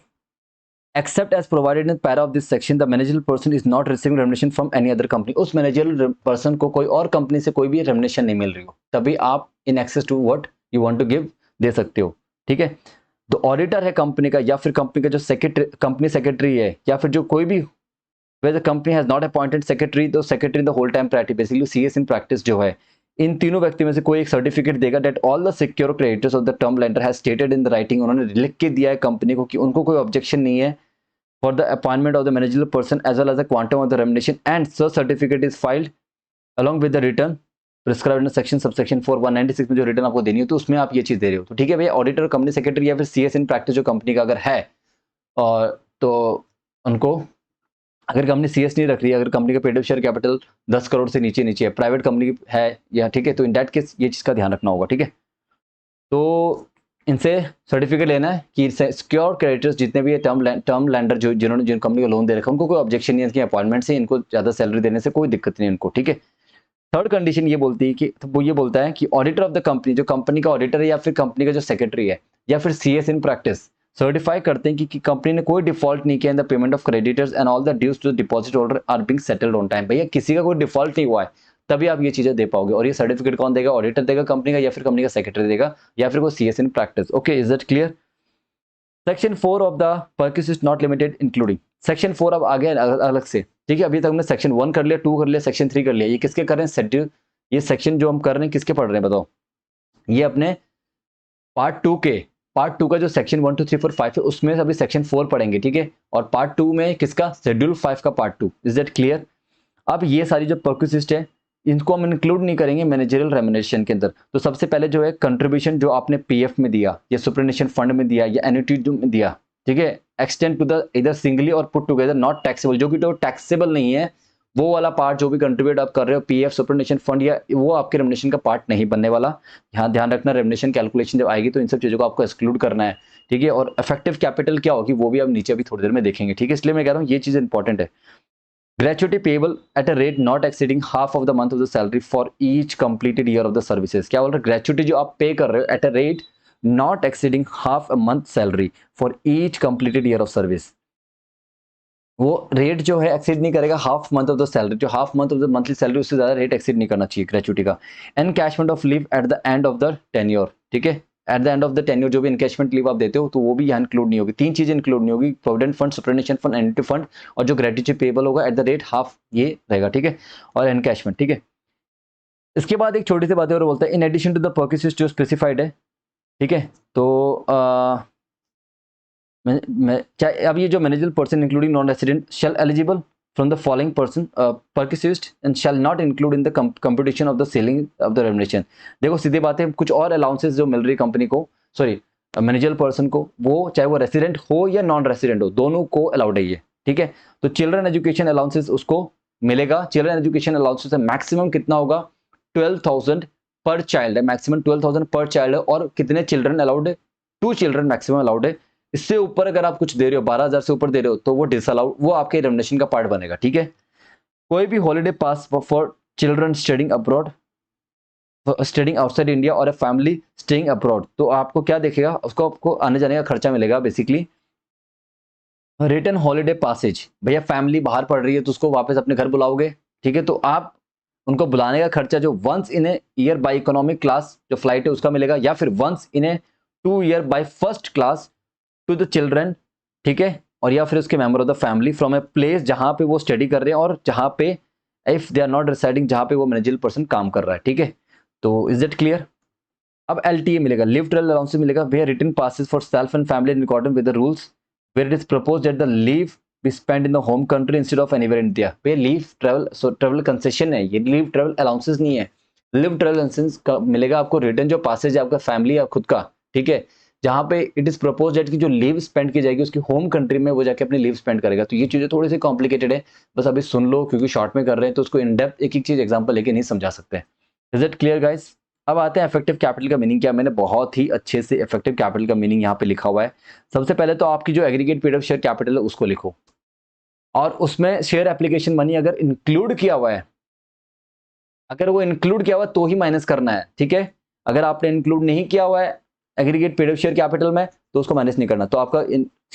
except as provided in para of this section the managerial person is not receiving remuneration from any other company, उस managerial person को कोई और कंपनी से कोई भी रेम्युनरेशन नहीं मिल रही हो, तभी आप in excess to what you want to give दे सकते हो, ठीक है। तो ऑडिटर है कंपनी का, या फिर कंपनी का जो सेक्रेटरी, कंपनी सेक्रेटरी है, या फिर जो कोई भी where the company has not appointed secretary, तो secretary in the whole time priority, basically CS in practice जो है, इन तीनों व्यक्ति में से कोई एक सर्टिफिकेट देगा that all the secure creditors of the term lender has stated in the writing, उन्होंने लिख के दिया है कंपनी को कि उनको कोई ऑब्जेक्शन नहीं है for the appointment of the managerial person as well as the quantum of the remuneration, and such certificate is filed along with the return prescribed in section subsection 4 196 में जो रिटर्न आपको देनी हो तो उसमें आप ये चीज दे रहे हो, तो ठीक है भैया। ऑडिटर, कंपनी सेक्रेटरी या फिर सीएस इन प्रैक्टिस जो कंपनी का अगर है, और तो उनको, अगर कंपनी सीएस नहीं रख रही है, अगर कंपनी का पेड शेयर कैपिटल 10 करोड़ से नीचे नीचे है, प्राइवेट कंपनी है या, ठीक है, तो इन दैट केस ये चीज का ध्यान रखना होगा, ठीक है। तो इनसे सर्टिफिकेट लेना है कि सिक्योर क्रेडिटर्स जितने भी टर्म लैंडर जो जिन्होंने जिन कंपनी को लोन दे रखा है उनको कोई ऑब्जेक्शन नहीं है इनकी अपॉइंटमेंट से, इनको ज्यादा सैलरी देने से कोई दिक्कत नहीं है इनको, ठीक है। थर्ड कंडीशन ये बोलती है कि, तो वो ये बोलता है कि ऑडिटर ऑफ द कंपनी, जो कंपनी का ऑडिटर है या फिर कंपनी का जो सेक्रेटरी है या फिर सीएस इन प्रैक्टिस, सर्टिफाई करते हैं कि कंपनी ने कोई डिफॉल्ट नहीं किया in the payment of creditors and all the dues to deposit holder are being settled on time. भैया किसी का कोई डिफॉल्ट नहीं हुआ है तभी आप ये चीजें दे पाओगे, और ये सर्टिफिकेट कौन देगा, ऑडिटर देगा कंपनी का, या फिर कंपनी का सेक्रेटरी देगा, या फिर कोई CS in practice. Okay, is that clear. Section 4 of the purpose is not limited including, section 4 अब आ गया अलग से, ठीक है। अभी तक हमने सेक्शन 1 कर लिया, 2 कर लिया, सेक्शन 3 कर लिया, ये किसके कर रहे हैं, शेड्यूल, ये सेक्शन जो हम कर रहे हैं किसके पढ़ रहे हैं बताओ, ये अपने पार्ट टू का जो सेक्शन 1 2 3 4 5 है उसमें अभी सेक्शन 4 पढ़ेंगे, ठीक है। और पार्ट टू में किसका, शेड्यूल 5 का पार्ट 2। Is that clear? अब ये सारी जो परक्विजिट है इनको हम इंक्लूड नहीं करेंगे मैनेजरियल रेम्युनरेशन के अंदर। तो सबसे पहले जो है कंट्रीब्यूशन जो आपने पीएफ में दिया या सुपरनेशन फंड में दिया या एन्युटी में दिया, ठीक है, एक्सटेंड टू द इधर सिंगली और पुट टुगेदर नॉट टैक्सेबल, जो कि तो टैक्सेबल नहीं है, वो वाला पार्ट जो भी कंट्रीब्यूट आप कर रहे हो पीएफ सुपरनेशन फंड या वो आपके रेम्युनरेशन का पार्ट नहीं बनने वाला। यहाँ ध्यान रखना, रेम्युनरेशन कैलकुलेशन जब आएगी तो इन सब चीजों को आपको एक्सक्लूड करना है, ठीक है। और इफेक्टिव कैपिटल क्या होगी वो भी आप नीचे अभी थोड़ी देर में देखेंगे, ठीक है। इसलिए मैं कह रहा हूँ ये चीज इंपॉर्टेंट है। Gratuity payable eight a rate not exceeding half of the month of the salary for each completed year of the services. क्या बोल रहे हैं, ग्रेचुटी जो आप पे कर रहे हो at a rate not exceeding half a month salary for each completed year of service. वो रेट जो है एक्सीड नहीं करेगा half month of the salary, जो half month of the monthly salary उससे ज्यादा रेट एक्सीड नहीं करना चाहिए ग्रेचुटी का। Encashment of leave at the end of the tenure, ठीक है, at the end of the tenure जो भी इनकैशमेंट लीव आप देते हो तो वो भी यहाँ इंक्लूड नहीं होगी। तीन चीजें इंक्लूड नहीं होगी, provident fund, superannuation fund, annuity fund, और जो ग्रेचुटी पेबल होगा एट द रेट हाफ ये रहेगा, ठीक है, और एनकैशमेंट, ठीक है। इसके बाद एक छोटी सी बात और बोलता है in addition to the purposes जो स्पेसिफाइड है, ठीक है। तो अब ये जो manager person including non resident shall eligible from the following person perquisites and shall not include in the competition of the ceiling of the remuneration. देखो सीधी बात है, कुछ और अलाउंसेस जो मिल रही कंपनी को, सॉरी मैनेजर पर्सन को, वो चाहे वो रेसिडेंट हो या नॉन रेसिडेंट हो दोनों को अलाउड है ये, ठीक है। तो चिल्ड्रन एजुकेशन अलाउंसेस उसको मिलेगा। चिल्ड्रन एजुकेशन अलाउंसेस मैक्सिमम कितना होगा, 12,000 पर चाइल्ड है, मैक्सिमम 12,000 पर चाइल्ड है। और कितने चिल्ड्रन अलाउड है, 2 चिल्ड्रन मैक्सिमम अलाउड है। इससे ऊपर अगर आप कुछ दे रहे हो, 12,000 से ऊपर दे रहे हो तो वो डिसअलाउड, वो आपके रेम्युनरेशन का पार्ट बनेगा, ठीक है। कोई भी holiday pass for children studying abroad, studying outside India और अ फैमिली स्टेइंग अब्रॉड, तो आपको क्या देखेगा, उसको आपको आने जाने का खर्चा मिलेगा बेसिकली। रिटर्न हॉलिडे पासेज, भैया फैमिली बाहर पढ़ रही है तो उसको वापस अपने घर बुलाओगे, ठीक है, तो आप उनको बुलाने का खर्चा जो once in a year by economic class जो फ्लाइट है उसका मिलेगा, या फिर once in a 2 year by first class to the children, ठीक है, और या फिर उसके member of the family from a place जहां पे वो स्टडी कर रहे हैं और जहां पे if they are not residing, जहां पे वो मैनेजर पर्सन काम कर रहा है, ठीक है। तो इज इट क्लियर? अब एलटीए मिलेगा, लिव ट्रेवल अलाउंस मिलेगा, where written passes for self and family in according with the rules where it is proposed that the leave be spend in the home country instead of anywhere in India. भैया leave travel, so travel concession है ये, leave travel allowances नहीं है। Live travel allowances मिलेगा आपको return जो Passage है आपका फैमिली या खुद का, ठीक है, जहां पे इट इज प्रपोज दैट की जो लीव स्पेंड की जाएगी उसकी होम कंट्री में वो जाके अपनी लीव स्पेंड करेगा। तो ये चीजें थोड़ी सी कॉम्प्लिकेटेड है, बस अभी सुन लो क्योंकि शॉर्ट में कर रहे हैं तो उसको इन डेप्थ एक एक चीज एग्जांपल लेके नहीं समझा सकते। Is it clear guys? अब आते हैं इफेक्टिव कैपिटल का मीनिंग क्या। मैंने बहुत ही अच्छे से इफेक्टिव कैपिटल का मीनिंग यहाँ पे लिखा हुआ है। सबसे पहले तो आपकी जो aggregate period of share capital है उसको लिखो, और उसमें शेयर एप्लीकेशन मनी अगर इंक्लूड किया हुआ है, अगर वो इंक्लूड किया हुआ तो ही माइनस करना है, ठीक है। अगर आपने इंक्लूड नहीं किया हुआ है aggregate period of share capital में तो उसको माइनस नहीं करना। तो आपका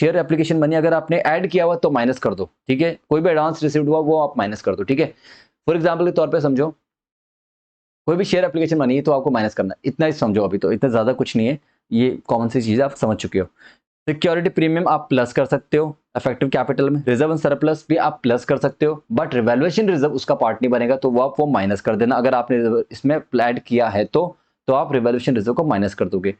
शेयर एप्लीकेशन मनी अगर आपने ऐड किया हुआ तो माइनस कर दो, ठीक है। कोई भी एडवांस रिसीव्ड हुआ वो आप माइनस कर दो, ठीक है। फॉर एग्जाम्पल के तौर पर समझो कोई भी शेयर एप्लीकेशन मनी है तो आपको माइनस करना है, इतना ही समझो। अभी तो इतना ज्यादा कुछ नहीं है, ये कॉमन सी चीज आप समझ चुके हो। सिक्योरिटी प्रीमियम आप प्लस कर सकते हो इफेक्टिव कैपिटल में, रिजर्व एंड सरप्लस भी आप प्लस कर सकते हो, बट रिवैल्यूएशन रिजर्व उसका पार्ट नहीं बनेगा तो वो आप वो माइनस कर देना। अगर आपने इसमें ऐड किया है तो आप रिवैल्यूएशन रिजर्व को माइनस कर दोगे।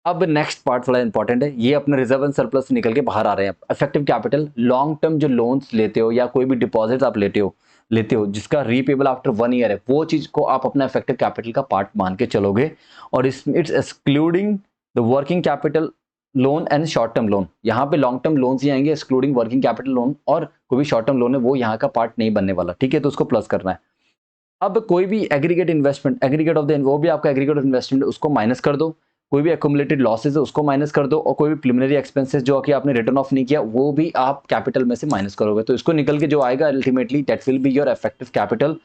अब नेक्स्ट पार्ट थोड़ा इंपॉर्टेंट है, ये अपने रिजर्व एंड सरप्लस निकल के बाहर आ रहे हैं। इफेक्टिव कैपिटल लॉन्ग टर्म जो लोन्स लेते हो या कोई भी डिपॉजिट आप लेते हो जिसका रीपेबल आफ्टर 1 ईयर है, वो चीज को आप अपना इफेक्टिव कैपिटल का पार्ट मान के चलोगे। और इसमें it's excluding the working capital loan and short term loan. यहाँ पे लॉन्ग टर्म लोन्स ही आएंगे एक्सक्लूडिंग वर्किंग कैपिटल लोन, और कोई भी शॉर्ट टर्म लोन है वो यहाँ का पार्ट नहीं बनने वाला, ठीक है, तो उसको प्लस करना है। अब कोई भी aggregate investment, aggregate of the वो भी आपका एग्रीगेट ऑफ इन्वेस्टमेंट उसको माइनस कर दो, कोई भी एक्यूमुलेटेड लॉसेज है उसको माइनस कर दो, और कोई भी प्रिलिमिनरी एक्सपेंसेस जो कि आपने रिटर्न ऑफ नहीं किया वो भी आप कैपिटल में से माइनस करोगे। तो इसको निकल के जो आएगा ultimately that will be your effective capital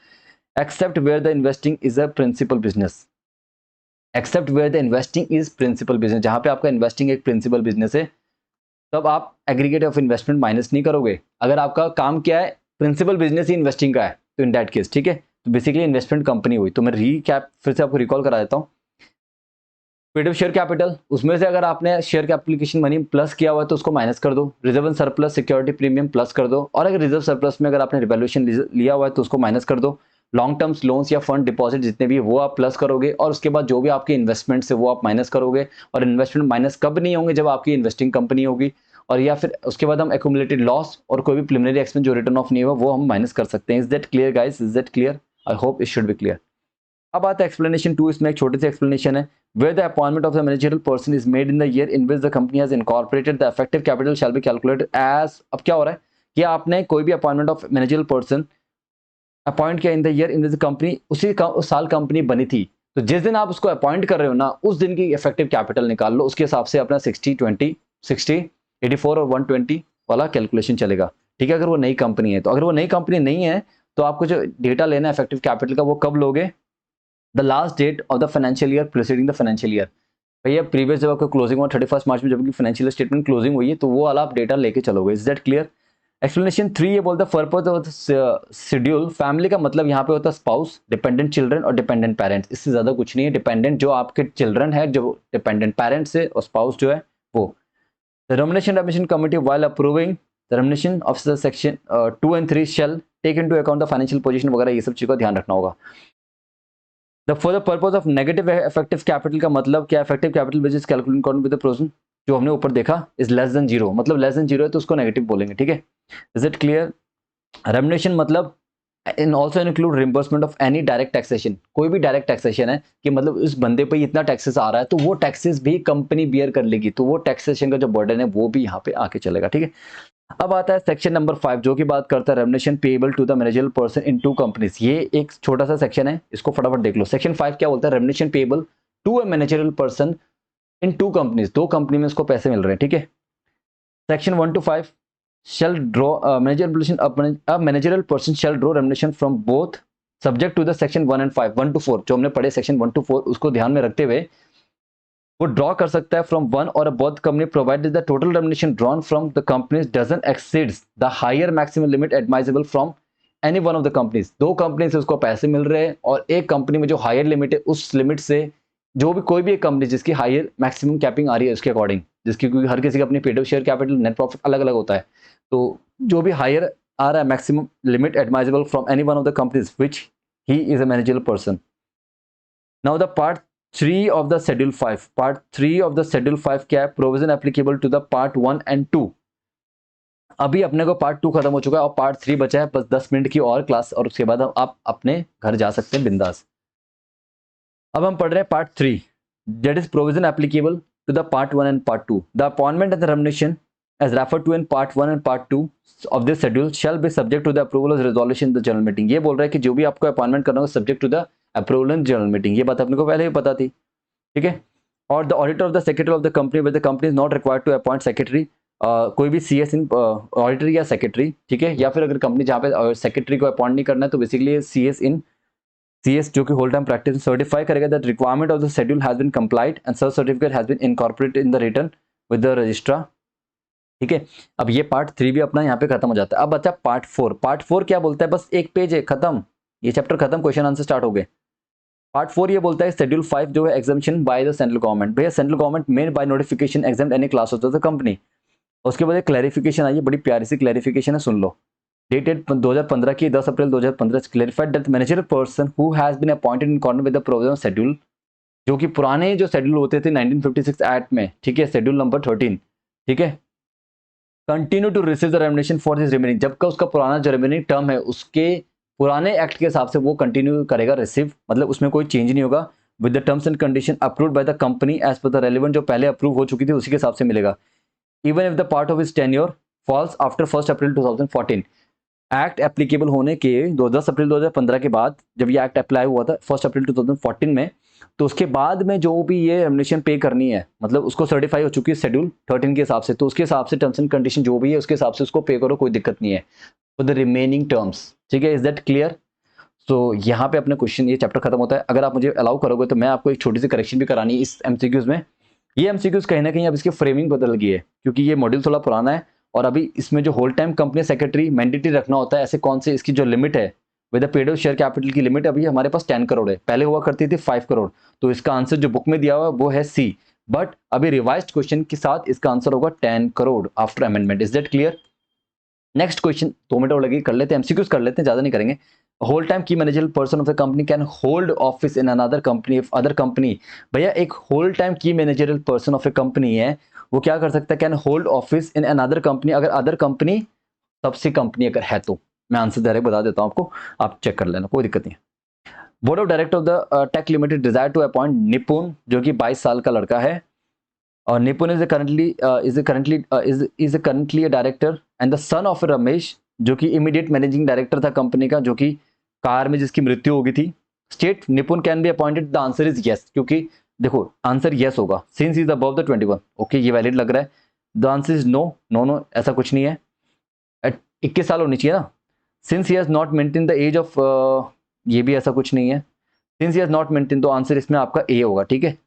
except where the investing is a principal business, except where the investing is principal business, जहां पे आपका इन्वेस्टिंग एक प्रिंसिपल बिजनेस है तब आप एग्रीगेट ऑफ इन्वेस्टमेंट माइनस नहीं करोगे। अगर आपका काम क्या है, प्रिंसिपल बिजनेस ही इन्वेस्टिंग का है, तो इन दैट केस, ठीक है, तो बेसिकली इन्वेस्टमेंट कंपनी हुई। तो मैं रीकैप फिर से आपको रिकॉल करा देता हूँ। पीरियड ऑफ शेयर कैपिटल, उसमें से अगर आपने शेयर का एप्लीकेशन मनी प्लस किया हुआ है तो उसको माइनस कर दो, reserve and surplus security premium plus कर दो, और अगर रिजर्व सरप्लस में अगर आपने रिवैल्यूएशन लिया हुआ है तो उसको माइनस कर दो। लॉन्ग टर्म्स लोन्स या फंड डिपॉजिट जितने भी वो आप प्लस करोगे, और उसके बाद जो भी आपके इन्वेस्टमेंट्स है वो आप माइनस करोगे। और इन्वेस्टमेंट माइनस कब नहीं होंगे, जब आपकी इन्वेस्टिंग कंपनी होगी। और या फिर उसके बाद हम एक्यूमुलेटेड लॉस और कोई भी प्रिलिमिनरी एक्सपेंस जो रिटर्न ऑफ नहीं हुआ वो हम माइनस कर सकते हैं। Is that clear guys? Is that clear? I hope it should be clear. अब आता है एक्सप्लेनेशन 2। इसमें एक छोटी सी एक्सप्लेनेशन है। Where the appointment of the managerial person is made in the year in which the company has incorporated, the effective capital shall be calculated as। अब क्या हो रहा है कि आपने कोई भी appointment of managerial person appoint किया in the year in which company, उस साल कंपनी बनी थी, तो जिस दिन आप उसको अपॉइंट कर रहे हो ना, उस दिन की इफेक्टिव कैपिटल निकाल लो। उसके हिसाब से अपना 60-20, 60, 84 और 120 वाला कैलकुलेशन चलेगा। ठीक है, अगर वो नई कंपनी है तो। अगर वो नई कंपनी नहीं है तो आपको जो डेटा लेना है इफेक्टिव कैपिटल का, वो कब लोगे? The last date of the financial year preceding the financial year. भैया प्रीवियस जब आपको क्लोजिंग हुआ 31 मार्च में, जब फाइनेंशियल स्टेटमेंट क्लोजिंग हुई है, तो वो वाला आप डेटा लेके चलोगे। Is that clear? एक्सप्लेनेशन 3 ये बोलता है पर्पस ऑफ शेड्यूल। फैमिली का मतलब यहाँ पे होता है स्पाउस, डिपेंडेंट चिल्ड्रन और डिपेंडेंट पेरेंट्स। इससे ज्यादा कुछ नहीं है। डिपेंडेंट जो आपके चिल्ड्रन है, जो डिपेंडेंट पेरेंट्स है, और स्पाउस जो है वो। The nomination committee while approving the nomination of the section 2 and 3 shall take into account the financial position वगैरह, ये सब चीज का ध्यान रखना होगा। For the purpose of negative effective capital का मतलब क्या? Effective capital which is calculated according with the provision, जो हमने ऊपर देखा, इज लेस देन जीरो। मतलब लेस देन जीरो है तो उसको नेगेटिव बोलेंगे। ठीक है, इज इट क्लियर? रेमुनेशन मतलब in also include reimbursement of any direct taxation. कोई भी डायरेक्ट टैक्सेशन है कि मतलब उस बंदे पे इतना टैक्सेस आ रहा है, तो वो टैक्सेस भी कंपनी बियर कर लेगी, तो वो टैक्सेशन का जो बर्डन है वो भी यहाँ पे आके चलेगा। ठीक है, अब आता है सेक्शन नंबर 5 जो कि बात करता है remuneration payable to the managerial person in 2 companies. ये एक छोटा सा सेक्शन है, इसको फटाफट देख लो। सेक्शन 5 क्या बोलता है? Remuneration payable to a managerial person in 2 companies. 2 company में इसको पैसे मिल रहे हैं। ठीक है, section 1 to 5 shall draw a managerial person shall draw remuneration from both subject to the section 1 and 5। 1 to 4 जो हमने पढ़े सेक्शन 1 to 4, उसको ध्यान में रखते हुए वो ड्रॉ कर सकता है फ्रॉम वन और both company provided the total remuneration drawn from the companies doesn't exceeds the higher maximum limit admissible from any one of the companies. 2 company से उसको पैसे मिल रहे हैं, और एक कंपनी में जो हायर लिमिट है, उस लिमिट से जो भी कोई भी एक कंपनी जिसकी हायर मैक्सिमम कैपिंग आ रही है उसके अकॉर्डिंग, जिसकी, क्योंकि हर किसी का अपनी paid of share capital net profit अलग अलग होता है, तो जो भी हायर आ रहा है maximum limit admissible from any one of the companies which he is a managerial person. Now the part 3 of the schedule 5। Part 3 of the schedule 5 क्या है? Provision applicable to the part 1 and 2। अभी अपने को part 2 खत्म हो चुका है और पार्ट 3 बचा है, बस 10 मिनट की और क्लास, और उसके बाद आप अपने घर जा सकते हैं बिंदास। अब हम पढ़ रहे हैं part 3, that is provision applicable to the part 1 and part 2। The appointment and the remuneration as referred to in part 1 and part 2 of this schedule shall be subject to the approval of resolution in the general meeting। ये बोल रहा है कि जो भी आपको appointment करना हो subject to the approval in general meeting. ये बात अपने को पहले ही पता थी। ठीक है, और the auditor of the secretary of the company with the company is not required to appoint secretary. कोई भी सीएस इन ऑडिटर या सेक्रेटरी, ठीक है, या फिर अगर कंपनी जहाँ पे सेक्रेटरी को अपॉइंट नहीं करना है तो बेसिकली सीएस जो कि होल टाइम प्रैक्टिस सर्टिफाई करेगा that requirement of the schedule has been complied and such certificate has been incorporated in the return with the registrar. ठीक है, अब ये पार्ट 3 भी अपना यहाँ पे खत्म हो जाता है। अब बच्चा पार्ट 4। पार्ट 4 क्या बोलता है? बस एक पेज है, खत्म, ये चैप्टर खत्म, क्वेश्चन आंसर स्टार्ट हो गए। पार्ट 4 ये बोलता है शेड्यूल 5 जो है exemption by the central government. भैया central government made by notification exempt any class of the company. उसके बाद एक क्लैरिफिकेशन आई है, बड़ी प्यारी सी क्लैरिफिकेशन है, सुन लो। डेटेड 2015 की 10 April 2015 clarified that manager person who has been appointed in according with the provision schedule, जो कि पुराने जो शेड्यूल होते थे 1956 एक्ट में, ठीक है, शेड्यूल नंबर 13, ठीक है, continue to receive the remuneration for his remaining. जब का उसका पुराना जो रिमेनिंग टर्म है उसके पुराने एक्ट के हिसाब से वो कंटिन्यू करेगा रिसीव, मतलब उसमें कोई चेंज नहीं होगा। With the terms and condition approved by the company as per the relevant, जो पहले अप्रूव हो चुकी थी उसी के हिसाब से मिलेगा। Even if the part of his tenure falls after 1 April 2014। Act applicable होने के 10 अप्रैल 2015 के बाद, जब ये एक्ट अप्लाई हुआ था 1 अप्रैल 2014 में, तो उसके बाद में जो भी ये रेमुनेशन पे करनी है, मतलब उसको सर्टिफाई हो चुकी है शेड्यूल 13 के हिसाब से, तो उसके हिसाब से टर्म्स एंड कंडीशन जो भी है उसके हिसाब से उसको पे करो, कोई दिक्कत नहीं है फॉर द रिमेनिंग टर्म्स। ठीक है, इज दैट क्लियर? तो यहाँ पे अपने क्वेश्चन, ये चैप्टर खत्म होता है। अगर आप मुझे अलाउ करोगे तो मैं आपको एक छोटी सी करेक्शन भी करानी है इस एमसीक्यूज में। ये एमसीक्यूज कहीं ना कहीं अब इसकी फ्रेमिंग बदल गई है, क्योंकि ये मॉड्यूल थोड़ा पुराना है, और अभी इसमें जो whole time company secretary mandatory रखना होता है, ऐसे कौन से, इसकी जो लिमिट है with the paid share capital की लिमिट अभी हमारे पास 10 करोड़ है, पहले हुआ करती थी 5 करोड़। तो इसका आंसर जो बुक में दिया हुआ वो है सी, बट अभी रिवाइज्ड क्वेश्चन के साथ इसका आंसर होगा 10 crore after amendment. Is that clear? Next question 2 minute और लगी, कर लेते हैं, एमसीक्यूज कर लेते हैं, ज्यादा नहीं करेंगे। Whole time key managerial person of the company can hold office in another company if other company. भैया एक whole time key managerial person of a company है, वो क्या कर सकता है, can hold office in another company, अगर other company सबसे कंपनी अगर है तो। मैं आंसर डायरेक्ट बता देता हूं आपको, आप चेक कर लेना, कोई दिक्कत नहीं। Board of director of the tech limited desire to appoint Nipun, जो कि 22 साल का लड़का है, और निपुण is currently a director and the son of Ramesh, जो कि इमीडिएट मैनेजिंग डायरेक्टर था कंपनी का, जो कि कार में जिसकी मृत्यु हो गई थी। State Nipun can be appointed, the answer is yes, क्योंकि देखो आंसर यस होगा since is above the 21। Okay, ये वैलिड लग रहा है। The answer is no, no no, ऐसा कुछ नहीं है। 21 साल होनी चाहिए ना। Since he has not maintain the age of, ये भी ऐसा कुछ नहीं है। Since he has not maintain, तो आंसर इसमें आपका ए होगा। ठीक है,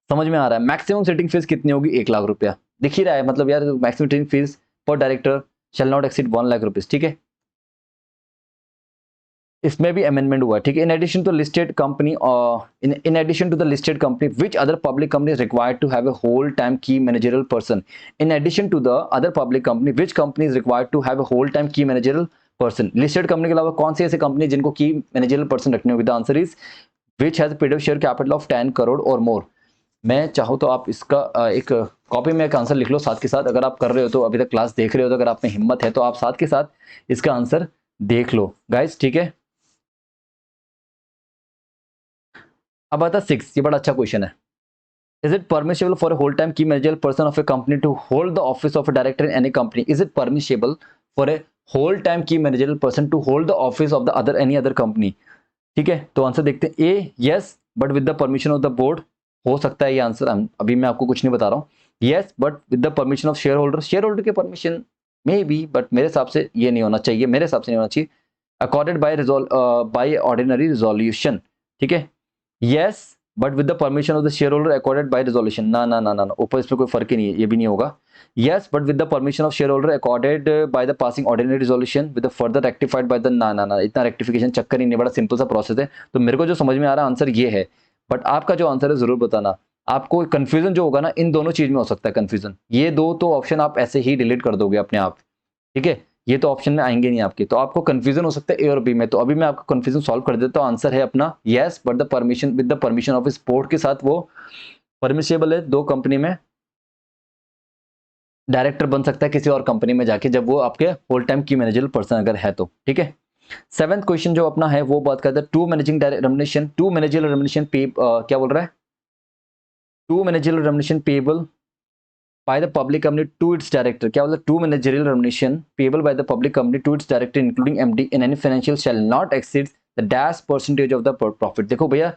समझ में आ रहा है। मैक्सिमम सिटिंग फीस कितनी होगी, 1 लाख रुपया। दिख ही रहा है, मतलब यार maximum sitting fees for director shall not exceed 1 lakh rupees. ठीक है, इसमें भी अमेंडमेंट हुआ है। ठीक है, in addition to listed company, in addition to the listed company which other public company is required to have a whole time key managerial person. In addition to the other public company which company is required to have a whole time key managerial person. Listed company के अलावा कौन सी ऐसी company जिनको की managerial person रखने होगी। The answer is which has paid share capital of 10 crore और मोर। मैं चाहूँ तो आप इसका एक कॉपी में एक आंसर लिख लो साथ के साथ, अगर आप कर रहे हो तो, अभी तक क्लास देख रहे हो तो, अगर आप में हिम्मत है तो आप साथ के साथ इसका आंसर देख लो गाइस। ठीक है, अब आता 6, ये बड़ा अच्छा क्वेश्चन है। Is it permissible for whole time key manager person of a company to hold the office of a director in any company. Is it permissible for a whole time key manager person to hold the office of the other any other company. ठीक है, तो answer देखते हैं। A yes but with the permission of the board, हो सकता है ये answer, अभी मैं आपको कुछ नहीं बता रहा हूँ। Yes but with the permission of share holder, share holder के परमिशन मे बी, बट मेरे हिसाब से ये नहीं होना चाहिए, मेरे हिसाब से नहीं होना चाहिए। Accorded by ordinary resolution. ठीक है, yes but with the permission of the share holder accorded by resolution, ना ना ना ना ना, ऊपर इसमें कोई फर्क ही नहीं है, ये भी नहीं होगा। Yes but with the permission of share holder accorded bye the passing ordinary resolution with the further rectified by the, ना ना ना, इतना रेक्टिफिकेशन चक्कर ही नहीं, बड़ा सिंपल सा प्रोसेस है। तो मेरे को जो समझ में आ रहा है आंसर ये है, बट आपका जो आंसर है जरूर बताना। आपको कंफ्यूजन जो होगा ना, इन दोनों चीज में हो सकता है कंफ्यूजन, ये दो तो ऑप्शन आप ऐसे ही डिलीट कर दोगे अपने आप। ठीक है, ये तो ऑप्शन में आएंगे नहीं आपके, तो आपको कंफ्यूजन हो सकता है ए और बी में। तो अभी मैं आपका कंफ्यूजन सॉल्व कर देता हूँ। आंसर है अपना yes but the permission with the permission of sport के साथ वो परमिशेबल है। दो कंपनी में डायरेक्टर बन सकता है किसी और कंपनी में जाके, जब वो आपके whole time key manager person अगर है तो। ठीक है, 7th क्वेश्चन जो अपना है वो बात करता है to managing remuneration, to manager remuneration पे, क्या बोल रहा है, to manager remuneration payable by the public company to its director। क्या बोला, to managerial remuneration payable by the public company to its director including MD in any financial shall not exceed the dash percentage of the profit। देखो भैया,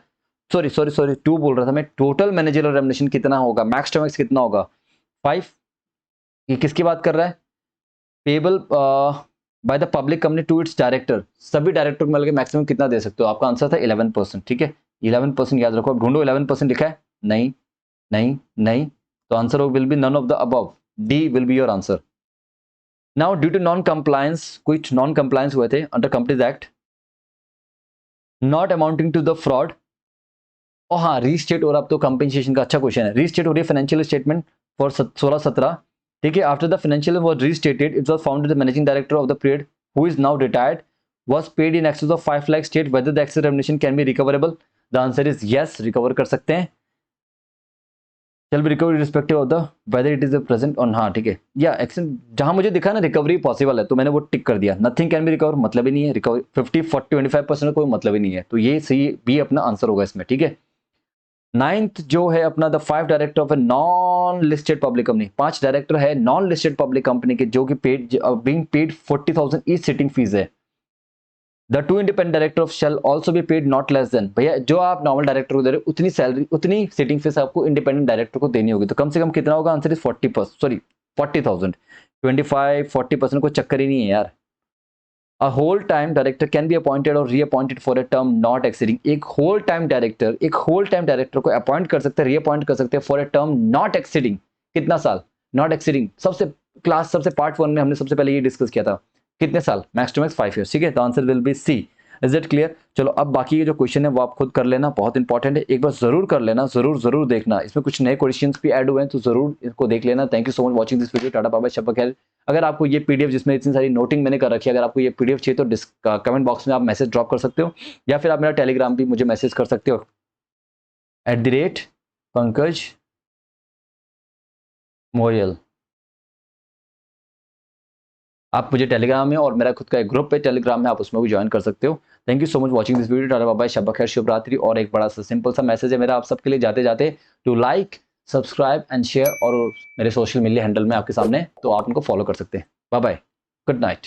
sorry sorry sorry, to बोल रहा था मैं। Total managerial remuneration कितना होगा, max to max कितना होगा, 5। ये किसकी बात कर रहा है, payable by the public company to its director, सभी डायरेक्टर को मिलकर मैक्सिमम कितना दे सकते हो। आपका आंसर था 11%। ठीक है, 11% याद रखो, अब ढूंढो 11% लिखा है, नहीं नहीं नहीं, तो answer will be none of the above, D will be your answer. Now due to non compliance, कुछ नॉन कंप्लायंस हुए थे under Companies Act, not amounting to the fraud, और हाँ रीस्टेट, और अब तो कंपेंसेशन का अच्छा क्वेश्चन है। रीस्टेट हो रही है फाइनेंशियल स्टेटमेंट फॉर 16-17। ठीक है, after the financial was restated it was found the managing director of the period who is now retired was paid in excess of 5 lakh, state whether the excess remuneration can be recoverable। the answer is yes, recover कर सकते हैं। shall be recovered irrespective of the whether it is a present on, हाँ ठीक है, या action जहां मुझे दिखा ना रिकवरी पॉसिबल है तो मैंने वो टिक कर दिया। नथिंग कैन बी रिकवर मतलब ही नहीं है, रिकवरी 50-40-25% कोई मतलब ही नहीं है, तो ये सही भी अपना आंसर होगा इसमें। ठीक है, 9th जो है अपना the 5 director of a non listed public company, 5 director है नॉन लिस्टेड पब्लिक कंपनी के, जो कि paid being paid 40,000 each sitting fees है। The two independent director of shall also be paid not less than, भैया जो आप normal director को दे रहे हो उतनी सैलरी उतनी सिटिंग फीस आपको इंडिपेंडेंट डायरेक्टर को देनी होगी, तो कम से कम कितना होगा, आंसर इज 40,000। 25-40% को चक्कर ही नहीं है यार। A whole time director can be appointed or reappointed for a term not exceeding, एक whole time director को अपॉइंट कर सकते हैं, रीअपॉइंट कर सकते हैं for a term not exceeding, कितना साल, not exceeding, सबसे पार्ट 1 में हमने सबसे पहले ये डिस्कस किया था, कितने साल, मैक्स टू मैक्स 5 years। ठीक है, तो answer will be C. Is it clear? चलो अब बाकी के जो क्वेश्चन है वो आप खुद कर लेना, बहुत इंपॉर्टेंट है, एक बार जरूर कर लेना, जरूर देखना, इसमें कुछ नए क्वेश्चन भी ऐड हुए हैं तो जरूर इसको देख लेना। Thank you so much watching this video, tata bye bye, शब्बा खैर। अगर आपको ये पीडीएफ जिसमें इतनी सारी नोटिंग मैंने कर रखी है, अगर आपको ये पीडीएफ चाहिए तो कमेंट बॉक्स में आप मैसेज ड्रॉप कर सकते हो, या फिर आप मेरा टेलीग्राम भी मुझे मैसेज कर सकते हो @पंकज मोयल। आप मुझे टेलीग्राम में और मेरा खुद का एक ग्रुप है टेलीग्राम में, आप उसमें भी ज्वाइन कर सकते हो। Thank you so much watching this video, tata bye bye, शब्बा खैर, शुभ रात्रि। और एक बड़ा सा सिंपल सा मैसेज है मेरा आप सबके लिए जाते जाते, to like subscribe and share, और मेरे सोशल मीडिया हैंडल में आपके सामने, तो आप उनको फॉलो कर सकते हैं। Bye bye, good night.